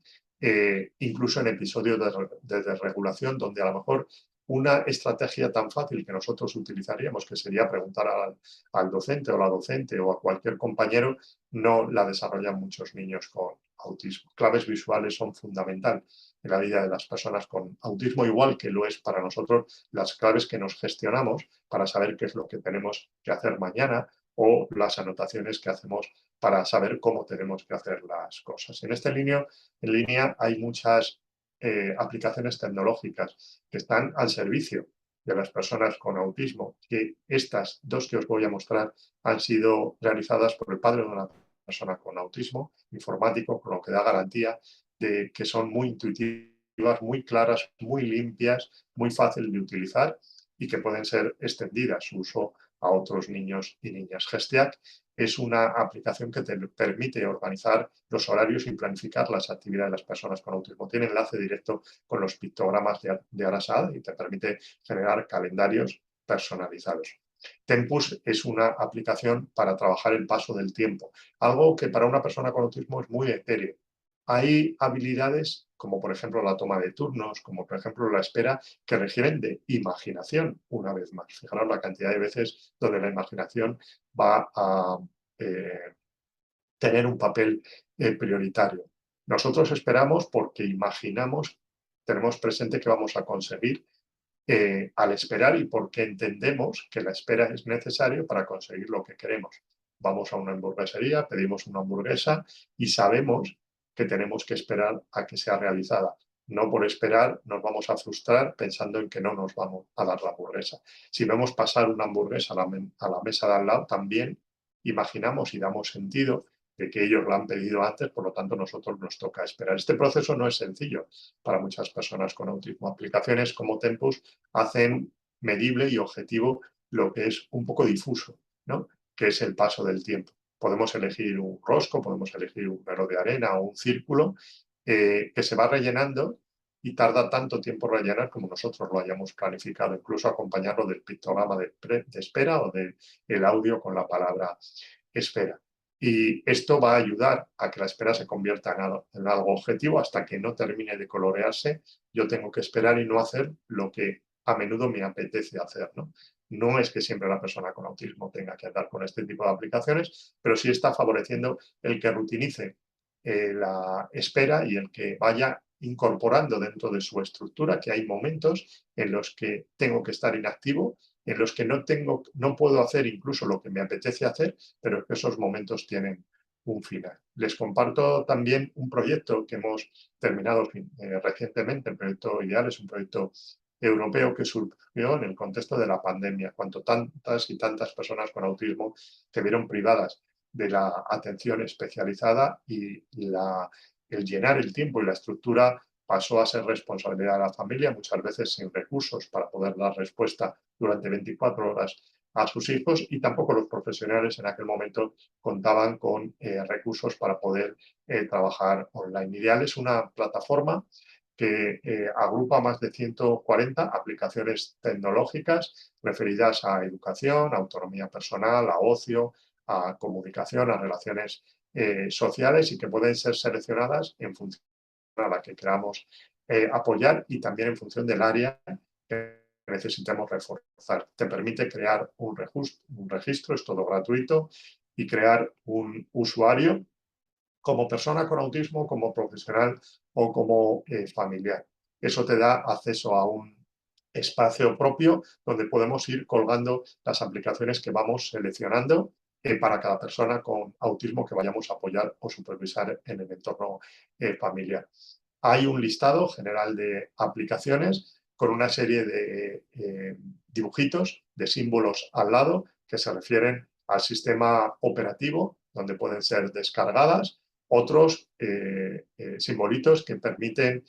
incluso en episodios de desregulación, donde a lo mejor una estrategia tan fácil que nosotros utilizaríamos, que sería preguntar al docente o la docente o a cualquier compañero, no la desarrollan muchos niños con autismo. Claves visuales son fundamentales en la vida de las personas con autismo, igual que lo es para nosotros las claves que nos gestionamos para saber qué es lo que tenemos que hacer mañana o las anotaciones que hacemos para saber cómo tenemos que hacer las cosas. En en línea hay muchas aplicaciones tecnológicas que están al servicio de las personas con autismo, que estas dos que os voy a mostrar han sido realizadas por el padre de una persona con autismo informático, con lo que da garantía de que son muy intuitivas, muy claras, muy limpias, muy fácil de utilizar y que pueden ser extendidas su uso a otros niños y niñas. Gestiac es una aplicación que te permite organizar los horarios y planificar las actividades de las personas con autismo. Tiene enlace directo con los pictogramas de Arasad y te permite generar calendarios personalizados. Tempus es una aplicación para trabajar el paso del tiempo, algo que para una persona con autismo es muy etéreo. Hay habilidades como por ejemplo la toma de turnos, como por ejemplo la espera, que requieren de imaginación una vez más. Fijaros la cantidad de veces donde la imaginación va a tener un papel prioritario. Nosotros esperamos porque imaginamos, tenemos presente que vamos a conseguir al esperar y porque entendemos que la espera es necesaria para conseguir lo que queremos. Vamos a una hamburguesería, pedimos una hamburguesa y sabemos que tenemos que esperar a que sea realizada. No por esperar nos vamos a frustrar pensando en que no nos vamos a dar la hamburguesa. Si vemos pasar una hamburguesa a la mesa de al lado, también imaginamos y damos sentido de que ellos la han pedido antes, por lo tanto nosotros nos toca esperar. Este proceso no es sencillo para muchas personas con autismo. Aplicaciones como Tempus hacen medible y objetivo lo que es un poco difuso, ¿no? Que es el paso del tiempo. Podemos elegir un rosco, podemos elegir un grano de arena o un círculo que se va rellenando y tarda tanto tiempo rellenar como nosotros lo hayamos planificado, incluso acompañarlo del pictograma de espera o del audio con la palabra espera. Y esto va a ayudar a que la espera se convierta en algo objetivo hasta que no termine de colorearse. Yo tengo que esperar y no hacer lo que a menudo me apetece hacer, ¿no? No es que siempre la persona con autismo tenga que andar con este tipo de aplicaciones, pero sí está favoreciendo el que rutinice la espera y el que vaya incorporando dentro de su estructura que hay momentos en los que tengo que estar inactivo, en los que no puedo hacer incluso lo que me apetece hacer, pero que esos momentos tienen un final. Les comparto también un proyecto que hemos terminado recientemente. El proyecto IDEAL es un proyecto europeo que surgió en el contexto de la pandemia, cuando tantas y tantas personas con autismo se vieron privadas de la atención especializada y el llenar el tiempo y la estructura pasó a ser responsabilidad de la familia, muchas veces sin recursos para poder dar respuesta durante 24 horas a sus hijos y tampoco los profesionales en aquel momento contaban con recursos para poder trabajar online. Ideal es una plataforma que agrupa más de 140 aplicaciones tecnológicas referidas a educación, a autonomía personal, a ocio, a comunicación, a relaciones sociales y que pueden ser seleccionadas en función a la que queramos apoyar y también en función del área que necesitemos reforzar. Te permite crear un registro, es todo gratuito, y crear un usuario como persona con autismo, como profesional o como familiar. Eso te da acceso a un espacio propio donde podemos ir colgando las aplicaciones que vamos seleccionando para cada persona con autismo que vayamos a apoyar o supervisar en el entorno familiar. Hay un listado general de aplicaciones con una serie de dibujitos, de símbolos al lado, que se refieren al sistema operativo, donde pueden ser descargadas, otros simbolitos que permiten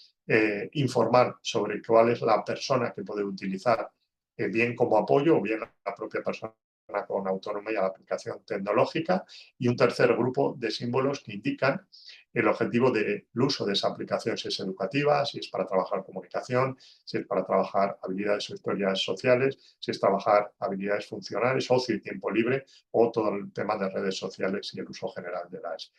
informar sobre cuál es la persona que puede utilizar bien como apoyo o bien la propia persona con autonomía a la aplicación tecnológica y un tercer grupo de símbolos que indican el objetivo del uso de esa aplicación, si es educativa, si es para trabajar comunicación, si es para trabajar habilidades o historias sociales, si es trabajar habilidades funcionales, ocio y tiempo libre o todo el tema de redes sociales y el uso general de las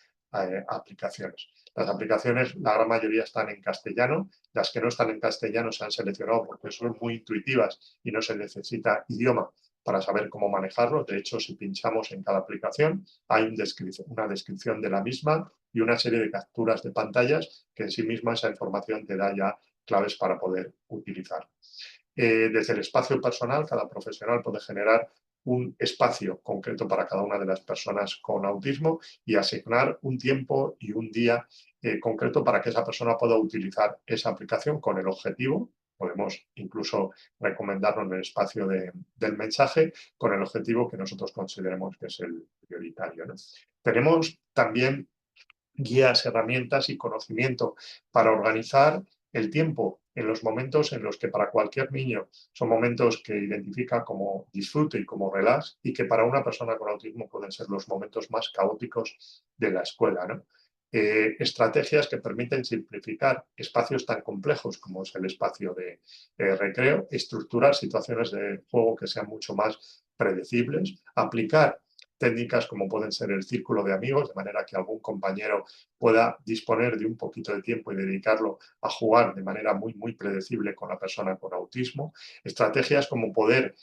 aplicaciones. Las aplicaciones, la gran mayoría están en castellano, las que no están en castellano se han seleccionado porque son muy intuitivas y no se necesita idioma para saber cómo manejarlo. De hecho, si pinchamos en cada aplicación, hay una descripción de la misma y una serie de capturas de pantallas que en sí misma esa información te da ya claves para poder utilizar. Desde el espacio personal, cada profesional puede generar un espacio concreto para cada una de las personas con autismo y asignar un tiempo y un día concreto para que esa persona pueda utilizar esa aplicación con el objetivo. Podemos incluso recomendarlo en el espacio del mensaje con el objetivo que nosotros consideremos que es el prioritario, ¿no? Tenemos también guías, herramientas y conocimiento para organizar el tiempo en los momentos en los que para cualquier niño son momentos que identifica como disfrute y como relax y que para una persona con autismo pueden ser los momentos más caóticos de la escuela, ¿no? Estrategias que permiten simplificar espacios tan complejos como es el espacio de recreo, estructurar situaciones de juego que sean mucho más predecibles, aplicar técnicas como pueden ser el círculo de amigos, de manera que algún compañero pueda disponer de un poquito de tiempo y dedicarlo a jugar de manera muy, muy predecible con la persona con autismo. Estrategias como poder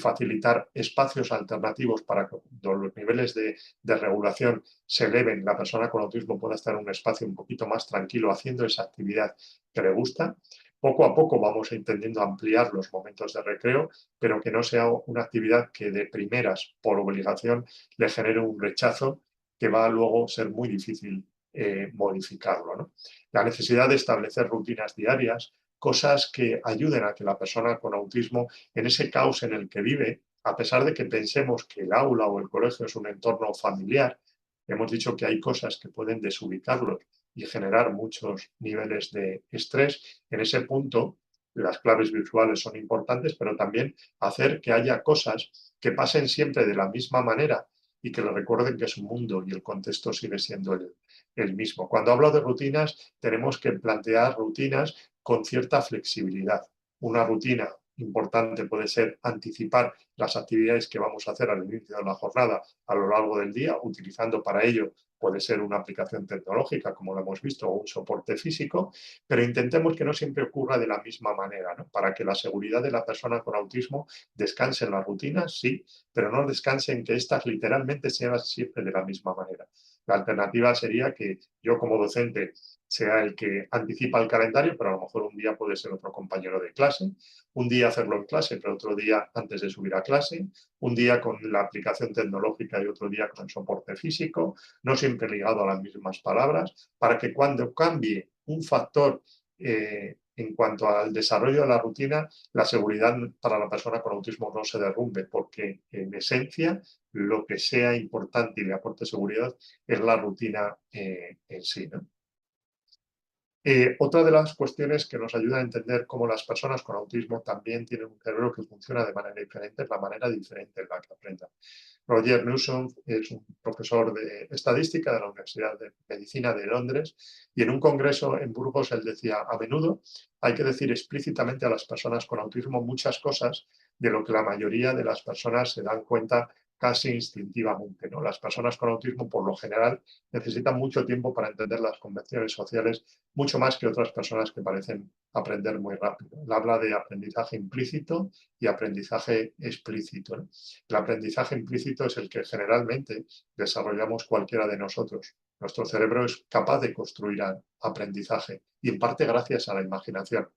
facilitar espacios alternativos para que los niveles de regulación se eleven, la persona con autismo pueda estar en un espacio un poquito más tranquilo haciendo esa actividad que le gusta. Poco a poco vamos entendiendo ampliar los momentos de recreo, pero que no sea una actividad que de primeras, por obligación, le genere un rechazo que va a luego ser muy difícil modificarlo, ¿no? La necesidad de establecer rutinas diarias, cosas que ayuden a que la persona con autismo, en ese caos en el que vive, a pesar de que pensemos que el aula o el colegio es un entorno familiar, hemos dicho que hay cosas que pueden desubicarlos y generar muchos niveles de estrés. En ese punto, las claves visuales son importantes, pero también hacer que haya cosas que pasen siempre de la misma manera y que le recuerden que su mundo y el contexto sigue siendo el mismo. Cuando hablo de rutinas, tenemos que plantear rutinas con cierta flexibilidad. Una rutina importante puede ser anticipar las actividades que vamos a hacer al inicio de la jornada a lo largo del día, utilizando para ello puede ser una aplicación tecnológica, como lo hemos visto, o un soporte físico, pero intentemos que no siempre ocurra de la misma manera, ¿no? Para que la seguridad de la persona con autismo descanse en las rutinas, sí, pero no descanse en que éstas literalmente sean siempre de la misma manera. La alternativa sería que yo como docente sea el que anticipa el calendario, pero a lo mejor un día puede ser otro compañero de clase, un día hacerlo en clase, pero otro día antes de subir a clase, un día con la aplicación tecnológica y otro día con el soporte físico, no siempre ligado a las mismas palabras, para que cuando cambie un factor en cuanto al desarrollo de la rutina, la seguridad para la persona con autismo no se derrumbe, porque en esencia lo que sea importante y le aporte seguridad es la rutina en sí, ¿no? Otra de las cuestiones que nos ayuda a entender cómo las personas con autismo también tienen un cerebro que funciona de manera diferente es la manera diferente en la que aprendan. Roger Newsom es un profesor de estadística de la Universidad de Medicina de Londres y en un congreso en Burgos él decía, a menudo hay que decir explícitamente a las personas con autismo muchas cosas de lo que la mayoría de las personas se dan cuenta casi instintivamente, ¿no? Las personas con autismo, por lo general, necesitan mucho tiempo para entender las convenciones sociales, mucho más que otras personas que parecen aprender muy rápido. Él habla de aprendizaje implícito y aprendizaje explícito, ¿no? El aprendizaje implícito es el que generalmente desarrollamos cualquiera de nosotros. Nuestro cerebro es capaz de construir aprendizaje y en parte gracias a la imaginación.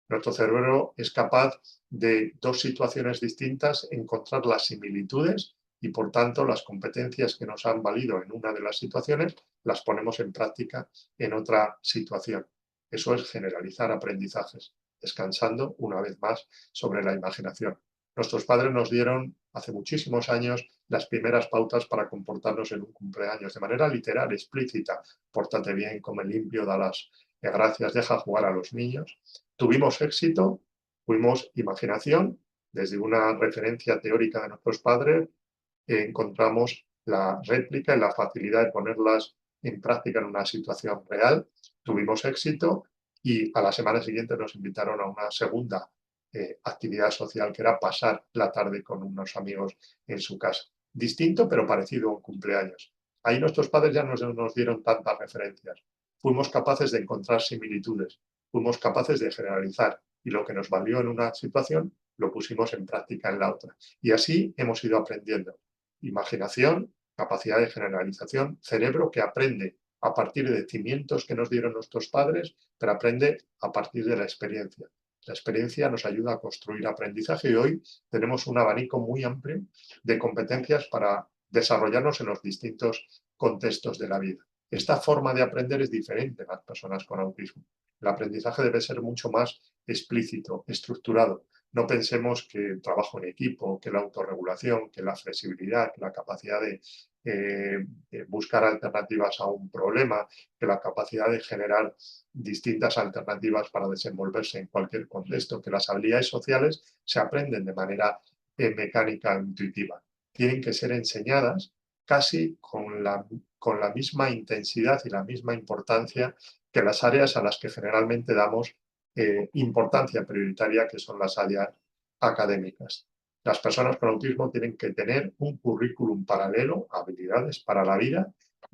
Nuestro cerebro es capaz de dos situaciones distintas encontrar las similitudes y por tanto las competencias que nos han valido en una de las situaciones las ponemos en práctica en otra situación. Eso es generalizar aprendizajes, descansando una vez más sobre la imaginación. Nuestros padres nos dieron hace muchísimos años las primeras pautas para comportarnos en un cumpleaños de manera literal, explícita. Pórtate bien, come limpio, da las gracias, deja jugar a los niños. Tuvimos éxito, fuimos imaginación, desde una referencia teórica de nuestros padres, encontramos la réplica y la facilidad de ponerlas en práctica en una situación real, tuvimos éxito y a la semana siguiente nos invitaron a una segunda actividad social que era pasar la tarde con unos amigos en su casa. Distinto pero parecido a un cumpleaños. Ahí nuestros padres ya nos dieron tantas referencias. Fuimos capaces de encontrar similitudes, fuimos capaces de generalizar y lo que nos valió en una situación lo pusimos en práctica en la otra. Y así hemos ido aprendiendo. Imaginación, capacidad de generalización, cerebro que aprende a partir de cimientos que nos dieron nuestros padres, pero aprende a partir de la experiencia. La experiencia nos ayuda a construir aprendizaje y hoy tenemos un abanico muy amplio de competencias para desarrollarnos en los distintos contextos de la vida. Esta forma de aprender es diferente en las personas con autismo. El aprendizaje debe ser mucho más explícito, estructurado. No pensemos que el trabajo en equipo, que la autorregulación, que la flexibilidad, que la capacidad de buscar alternativas a un problema, que la capacidad de generar distintas alternativas para desenvolverse en cualquier contexto, que las habilidades sociales se aprenden de manera mecánica e intuitiva. Tienen que ser enseñadas casi con la misma intensidad y la misma importancia que las áreas a las que generalmente damos importancia prioritaria, que son las áreas académicas. Las personas con autismo tienen que tener un currículum paralelo, habilidades para la vida,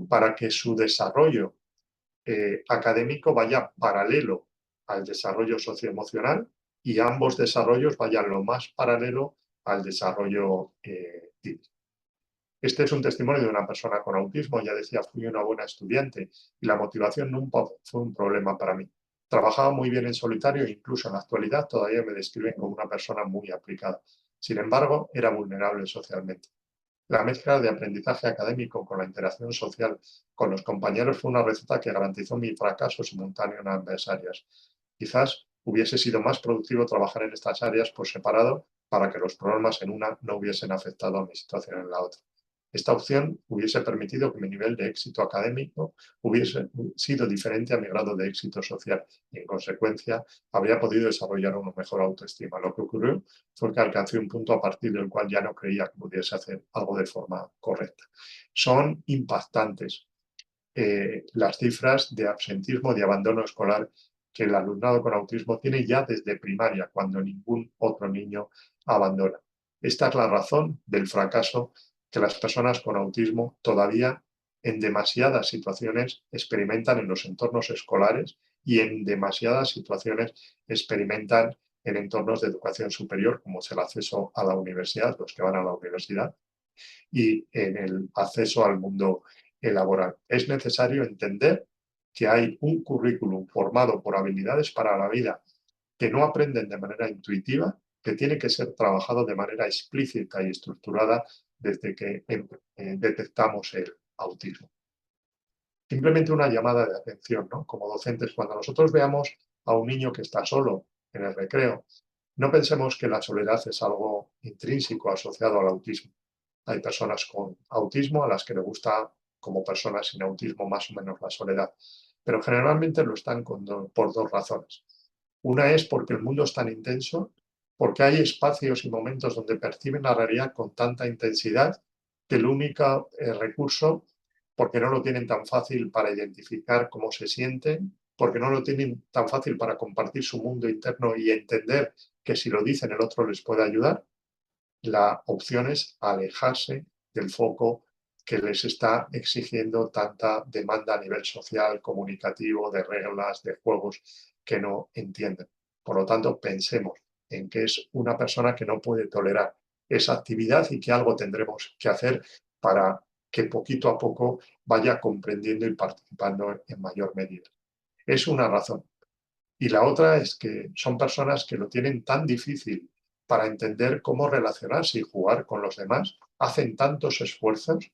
para que su desarrollo académico vaya paralelo al desarrollo socioemocional y ambos desarrollos vayan lo más paralelo al desarrollo típico. Este es un testimonio de una persona con autismo. Ya decía, fui una buena estudiante y la motivación nunca fue un problema para mí. Trabajaba muy bien en solitario e incluso en la actualidad todavía me describen como una persona muy aplicada. Sin embargo, era vulnerable socialmente. La mezcla de aprendizaje académico con la interacción social con los compañeros fue una receta que garantizó mi fracaso simultáneo en ambas áreas. Quizás hubiese sido más productivo trabajar en estas áreas por separado para que los problemas en una no hubiesen afectado a mi situación en la otra. Esta opción hubiese permitido que mi nivel de éxito académico hubiese sido diferente a mi grado de éxito social y, en consecuencia, habría podido desarrollar una mejor autoestima. Lo que ocurrió fue que alcancé un punto a partir del cual ya no creía que pudiese hacer algo de forma correcta. Son impactantes las cifras de absentismo, de abandono escolar que el alumnado con autismo tiene ya desde primaria, cuando ningún otro niño abandona. Esta es la razón del fracaso que las personas con autismo todavía en demasiadas situaciones experimentan en los entornos escolares y en demasiadas situaciones experimentan en entornos de educación superior, como es el acceso a la universidad, los que van a la universidad, y en el acceso al mundo laboral. Es necesario entender que hay un currículum formado por habilidades para la vida que no aprenden de manera intuitiva, que tiene que ser trabajado de manera explícita y estructurada desde que detectamos el autismo. Simplemente una llamada de atención, ¿no? Como docentes, cuando nosotros veamos a un niño que está solo en el recreo, no pensemos que la soledad es algo intrínseco asociado al autismo. Hay personas con autismo a las que le gusta, como personas sin autismo, más o menos la soledad, pero generalmente lo están por dos razones. Una es porque el mundo es tan intenso, porque hay espacios y momentos donde perciben la realidad con tanta intensidad que el único recurso, porque no lo tienen tan fácil para identificar cómo se sienten, porque no lo tienen tan fácil para compartir su mundo interno y entender que si lo dicen el otro les puede ayudar, la opción es alejarse del foco que les está exigiendo tanta demanda a nivel social, comunicativo, de reglas, de juegos que no entienden. Por lo tanto, pensemos en que es una persona que no puede tolerar esa actividad y que algo tendremos que hacer para que poquito a poco vaya comprendiendo y participando en mayor medida. Es una razón. Y la otra es que son personas que lo tienen tan difícil para entender cómo relacionarse y jugar con los demás, hacen tantos esfuerzos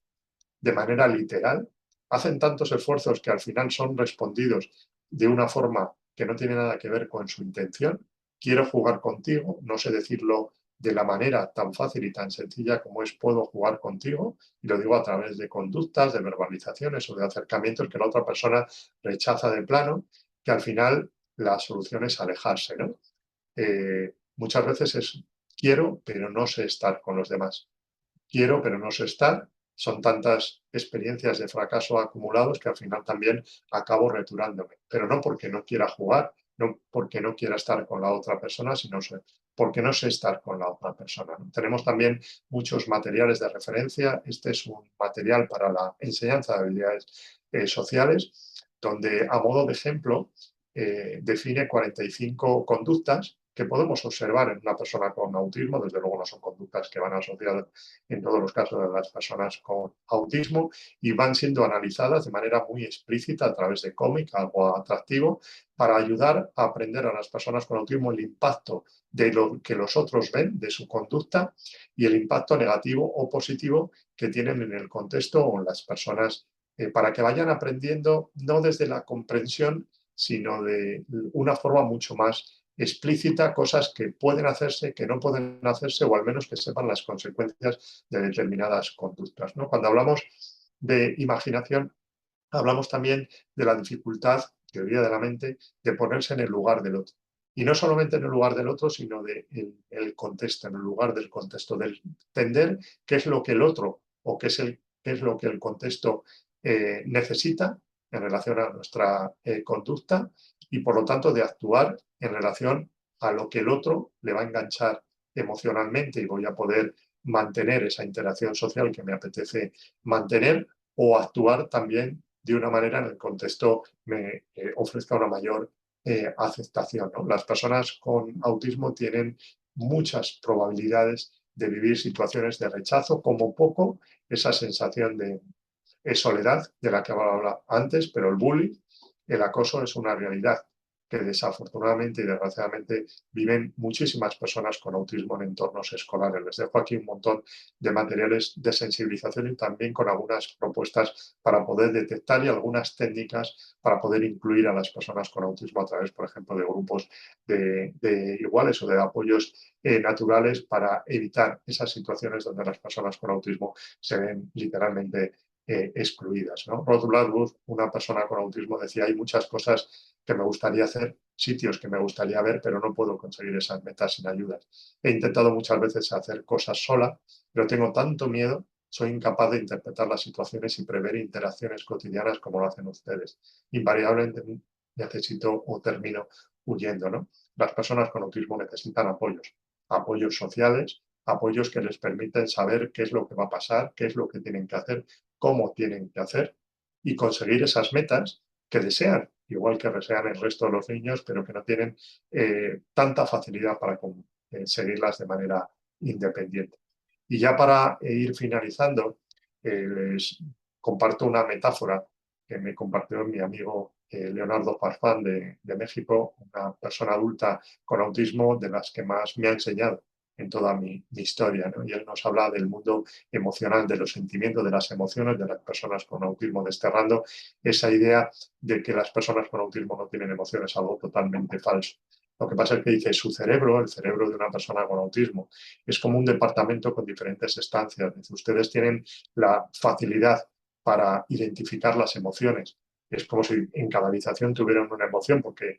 de manera literal, hacen tantos esfuerzos que al final son respondidos de una forma que no tiene nada que ver con su intención. Quiero jugar contigo, no sé decirlo de la manera tan fácil y tan sencilla como es puedo jugar contigo, y lo digo a través de conductas, de verbalizaciones o de acercamientos que la otra persona rechaza de plano, que al final la solución es alejarse, ¿no? Muchas veces es quiero, pero no sé estar con los demás. Quiero, pero no sé estar. Son tantas experiencias de fracaso acumulados que al final también acabo retirándome. Pero no porque no quiera jugar, no porque no quiera estar con la otra persona, sino porque no sé estar con la otra persona. Tenemos también muchos materiales de referencia. Este es un material para la enseñanza de habilidades sociales, donde a modo de ejemplo define 45 conductas que podemos observar en una persona con autismo. Desde luego no son conductas que van asociadas en todos los casos de las personas con autismo y van siendo analizadas de manera muy explícita a través de cómic, algo atractivo, para ayudar a aprender a las personas con autismo el impacto de lo que los otros ven de su conducta y el impacto negativo o positivo que tienen en el contexto o en las personas, para que vayan aprendiendo no desde la comprensión, sino de una forma mucho más explícita, cosas que pueden hacerse, que no pueden hacerse, o al menos que sepan las consecuencias de determinadas conductas, ¿no? Cuando hablamos de imaginación, hablamos también de la dificultad, teoría de la mente, de ponerse en el lugar del otro. Y no solamente en el lugar del otro, sino de el contexto, en el lugar del contexto, de entender qué es lo que el otro o qué es lo que el contexto necesita en relación a nuestra conducta y, por lo tanto, de actuar en relación a lo que el otro le va a enganchar emocionalmente y voy a poder mantener esa interacción social que me apetece mantener o actuar también de una manera en el contexto me ofrezca una mayor aceptación, ¿no? Las personas con autismo tienen muchas probabilidades de vivir situaciones de rechazo, como poco esa sensación de soledad de la que hablaba antes, pero el bullying, el acoso es una realidad que desafortunadamente y desgraciadamente viven muchísimas personas con autismo en entornos escolares. Les dejo aquí un montón de materiales de sensibilización y también con algunas propuestas para poder detectar y algunas técnicas para poder incluir a las personas con autismo a través, por ejemplo, de grupos de iguales o de apoyos naturales para evitar esas situaciones donde las personas con autismo se ven literalmente excluidas, ¿no? Rod Bladwood, una persona con autismo, decía: hay muchas cosas que me gustaría hacer, sitios que me gustaría ver, pero no puedo conseguir esas metas sin ayudas. He intentado muchas veces hacer cosas sola, pero tengo tanto miedo, soy incapaz de interpretar las situaciones y prever interacciones cotidianas como lo hacen ustedes. Invariablemente necesito o termino huyendo, ¿no? Las personas con autismo necesitan apoyos, apoyos sociales, apoyos que les permiten saber qué es lo que va a pasar, qué es lo que tienen que hacer, cómo tienen que hacer y conseguir esas metas que desean, igual que desean el resto de los niños, pero que no tienen tanta facilidad para seguirlas de manera independiente. Y ya para ir finalizando, les comparto una metáfora que me compartió mi amigo Leonardo Farfán de México, una persona adulta con autismo de las que más me ha enseñado en toda mi historia, ¿no? Y él nos habla del mundo emocional, de los sentimientos, de las emociones de las personas con autismo, desterrando esa idea de que las personas con autismo no tienen emociones, algo totalmente falso. Lo que pasa es que dice su cerebro, el cerebro de una persona con autismo, es como un departamento con diferentes estancias. Dice, ustedes tienen la facilidad para identificar las emociones. Es como si en cada habitación tuvieran una emoción, porque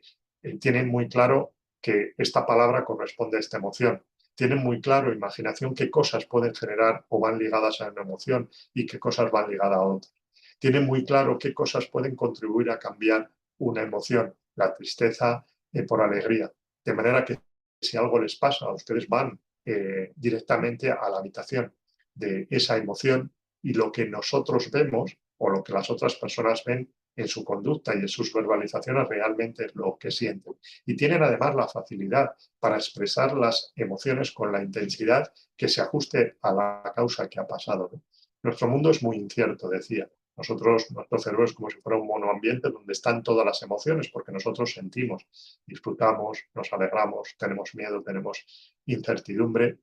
tienen muy claro que esta palabra corresponde a esta emoción. Tienen muy claro, imaginación, qué cosas pueden generar o van ligadas a una emoción y qué cosas van ligadas a otra. Tienen muy claro qué cosas pueden contribuir a cambiar una emoción, la tristeza por alegría. De manera que si algo les pasa, ustedes van directamente a la habitación de esa emoción y lo que nosotros vemos o lo que las otras personas ven en su conducta y en sus verbalizaciones realmente es lo que sienten. Y tienen además la facilidad para expresar las emociones con la intensidad que se ajuste a la causa que ha pasado, ¿no? Nuestro mundo es muy incierto, decía. Nuestro cerebro es como si fuera un monoambiente donde están todas las emociones, porque nosotros sentimos, disfrutamos, nos alegramos, tenemos miedo, tenemos incertidumbre,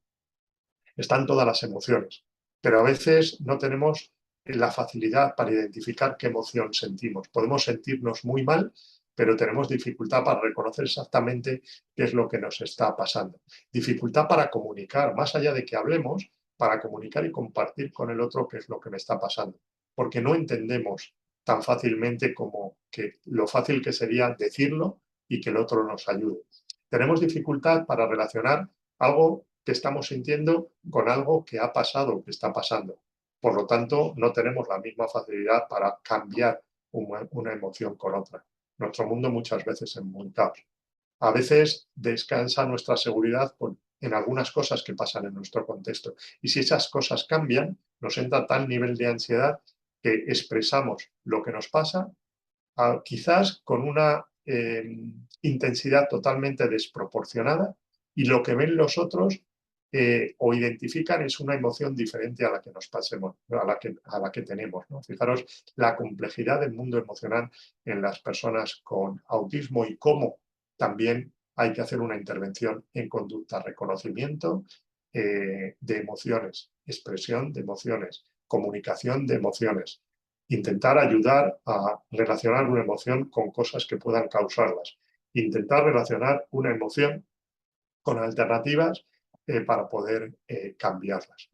están todas las emociones, pero a veces no tenemos la facilidad para identificar qué emoción sentimos. Podemos sentirnos muy mal, pero tenemos dificultad para reconocer exactamente qué es lo que nos está pasando. Dificultad para comunicar, más allá de que hablemos, para comunicar y compartir con el otro qué es lo que me está pasando, porque no entendemos tan fácilmente como que lo fácil que sería decirlo y que el otro nos ayude. Tenemos dificultad para relacionar algo que estamos sintiendo con algo que ha pasado, que está pasando. Por lo tanto, no tenemos la misma facilidad para cambiar una emoción con otra. Nuestro mundo muchas veces es muy caos. A veces descansa nuestra seguridad en algunas cosas que pasan en nuestro contexto. Y si esas cosas cambian, nos entra tal nivel de ansiedad que expresamos lo que nos pasa, quizás con una intensidad totalmente desproporcionada y lo que ven los otros o identifican es una emoción diferente a la que nos pasemos, a la que tenemos, ¿no? Fijaros la complejidad del mundo emocional en las personas con autismo y cómo también hay que hacer una intervención en conducta, reconocimiento de emociones, expresión de emociones, comunicación de emociones, intentar ayudar a relacionar una emoción con cosas que puedan causarlas, intentar relacionar una emoción con alternativas para poder cambiarlas.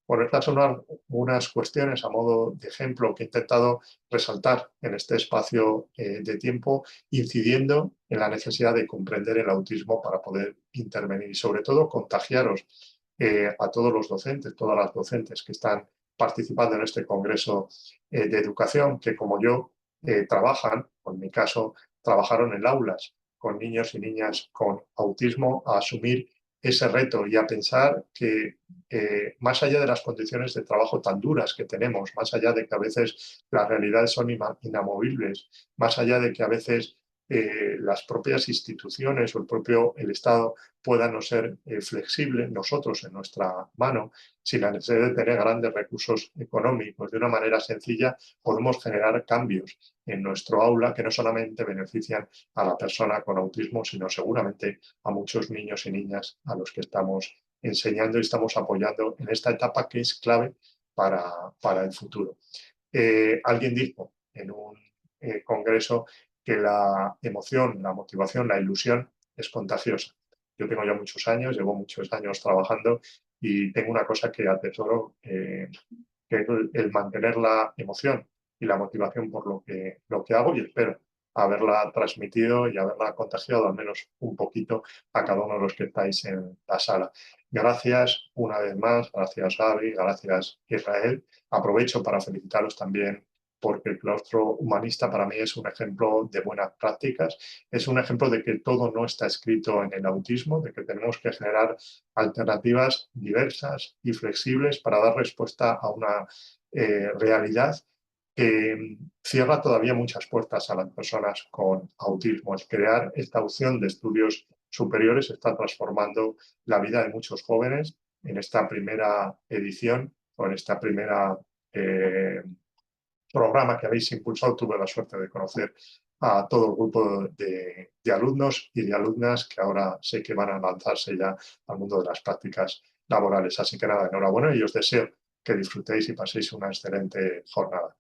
Bueno, estas son unas cuestiones a modo de ejemplo que he intentado resaltar en este espacio de tiempo, incidiendo en la necesidad de comprender el autismo para poder intervenir y sobre todo contagiaros a todos los docentes, todas las docentes que están participando en este congreso de educación, que como yo trabajan, o en mi caso, trabajaron en aulas con niños y niñas con autismo, a asumir ese reto y a pensar que más allá de las condiciones de trabajo tan duras que tenemos, más allá de que a veces las realidades son inamovibles, más allá de que a veces las propias instituciones o el Estado pueda no ser flexible, nosotros en nuestra mano, sin la necesidad de tener grandes recursos económicos, de una manera sencilla podemos generar cambios en nuestro aula que no solamente benefician a la persona con autismo, sino seguramente a muchos niños y niñas a los que estamos enseñando y estamos apoyando en esta etapa que es clave para el futuro. Alguien dijo en un congreso que la emoción, la motivación, la ilusión es contagiosa. Yo tengo ya muchos años, llevo muchos años trabajando y tengo una cosa que atesoro, que es el mantener la emoción y la motivación por lo que hago y espero haberla transmitido y haberla contagiado al menos un poquito a cada uno de los que estáis en la sala. Gracias una vez más, gracias Gaby, gracias Israel. Aprovecho para felicitaros también porque el claustro humanista para mí es un ejemplo de buenas prácticas, es un ejemplo de que todo no está escrito en el autismo, de que tenemos que generar alternativas diversas y flexibles para dar respuesta a una realidad que cierra todavía muchas puertas a las personas con autismo. El crear esta opción de estudios superiores está transformando la vida de muchos jóvenes. En esta primera edición o en esta primera programa que habéis impulsado, tuve la suerte de conocer a todo el grupo de alumnos y de alumnas que ahora sé que van a lanzarse ya al mundo de las prácticas laborales. Así que nada, enhorabuena y os deseo que disfrutéis y paséis una excelente jornada.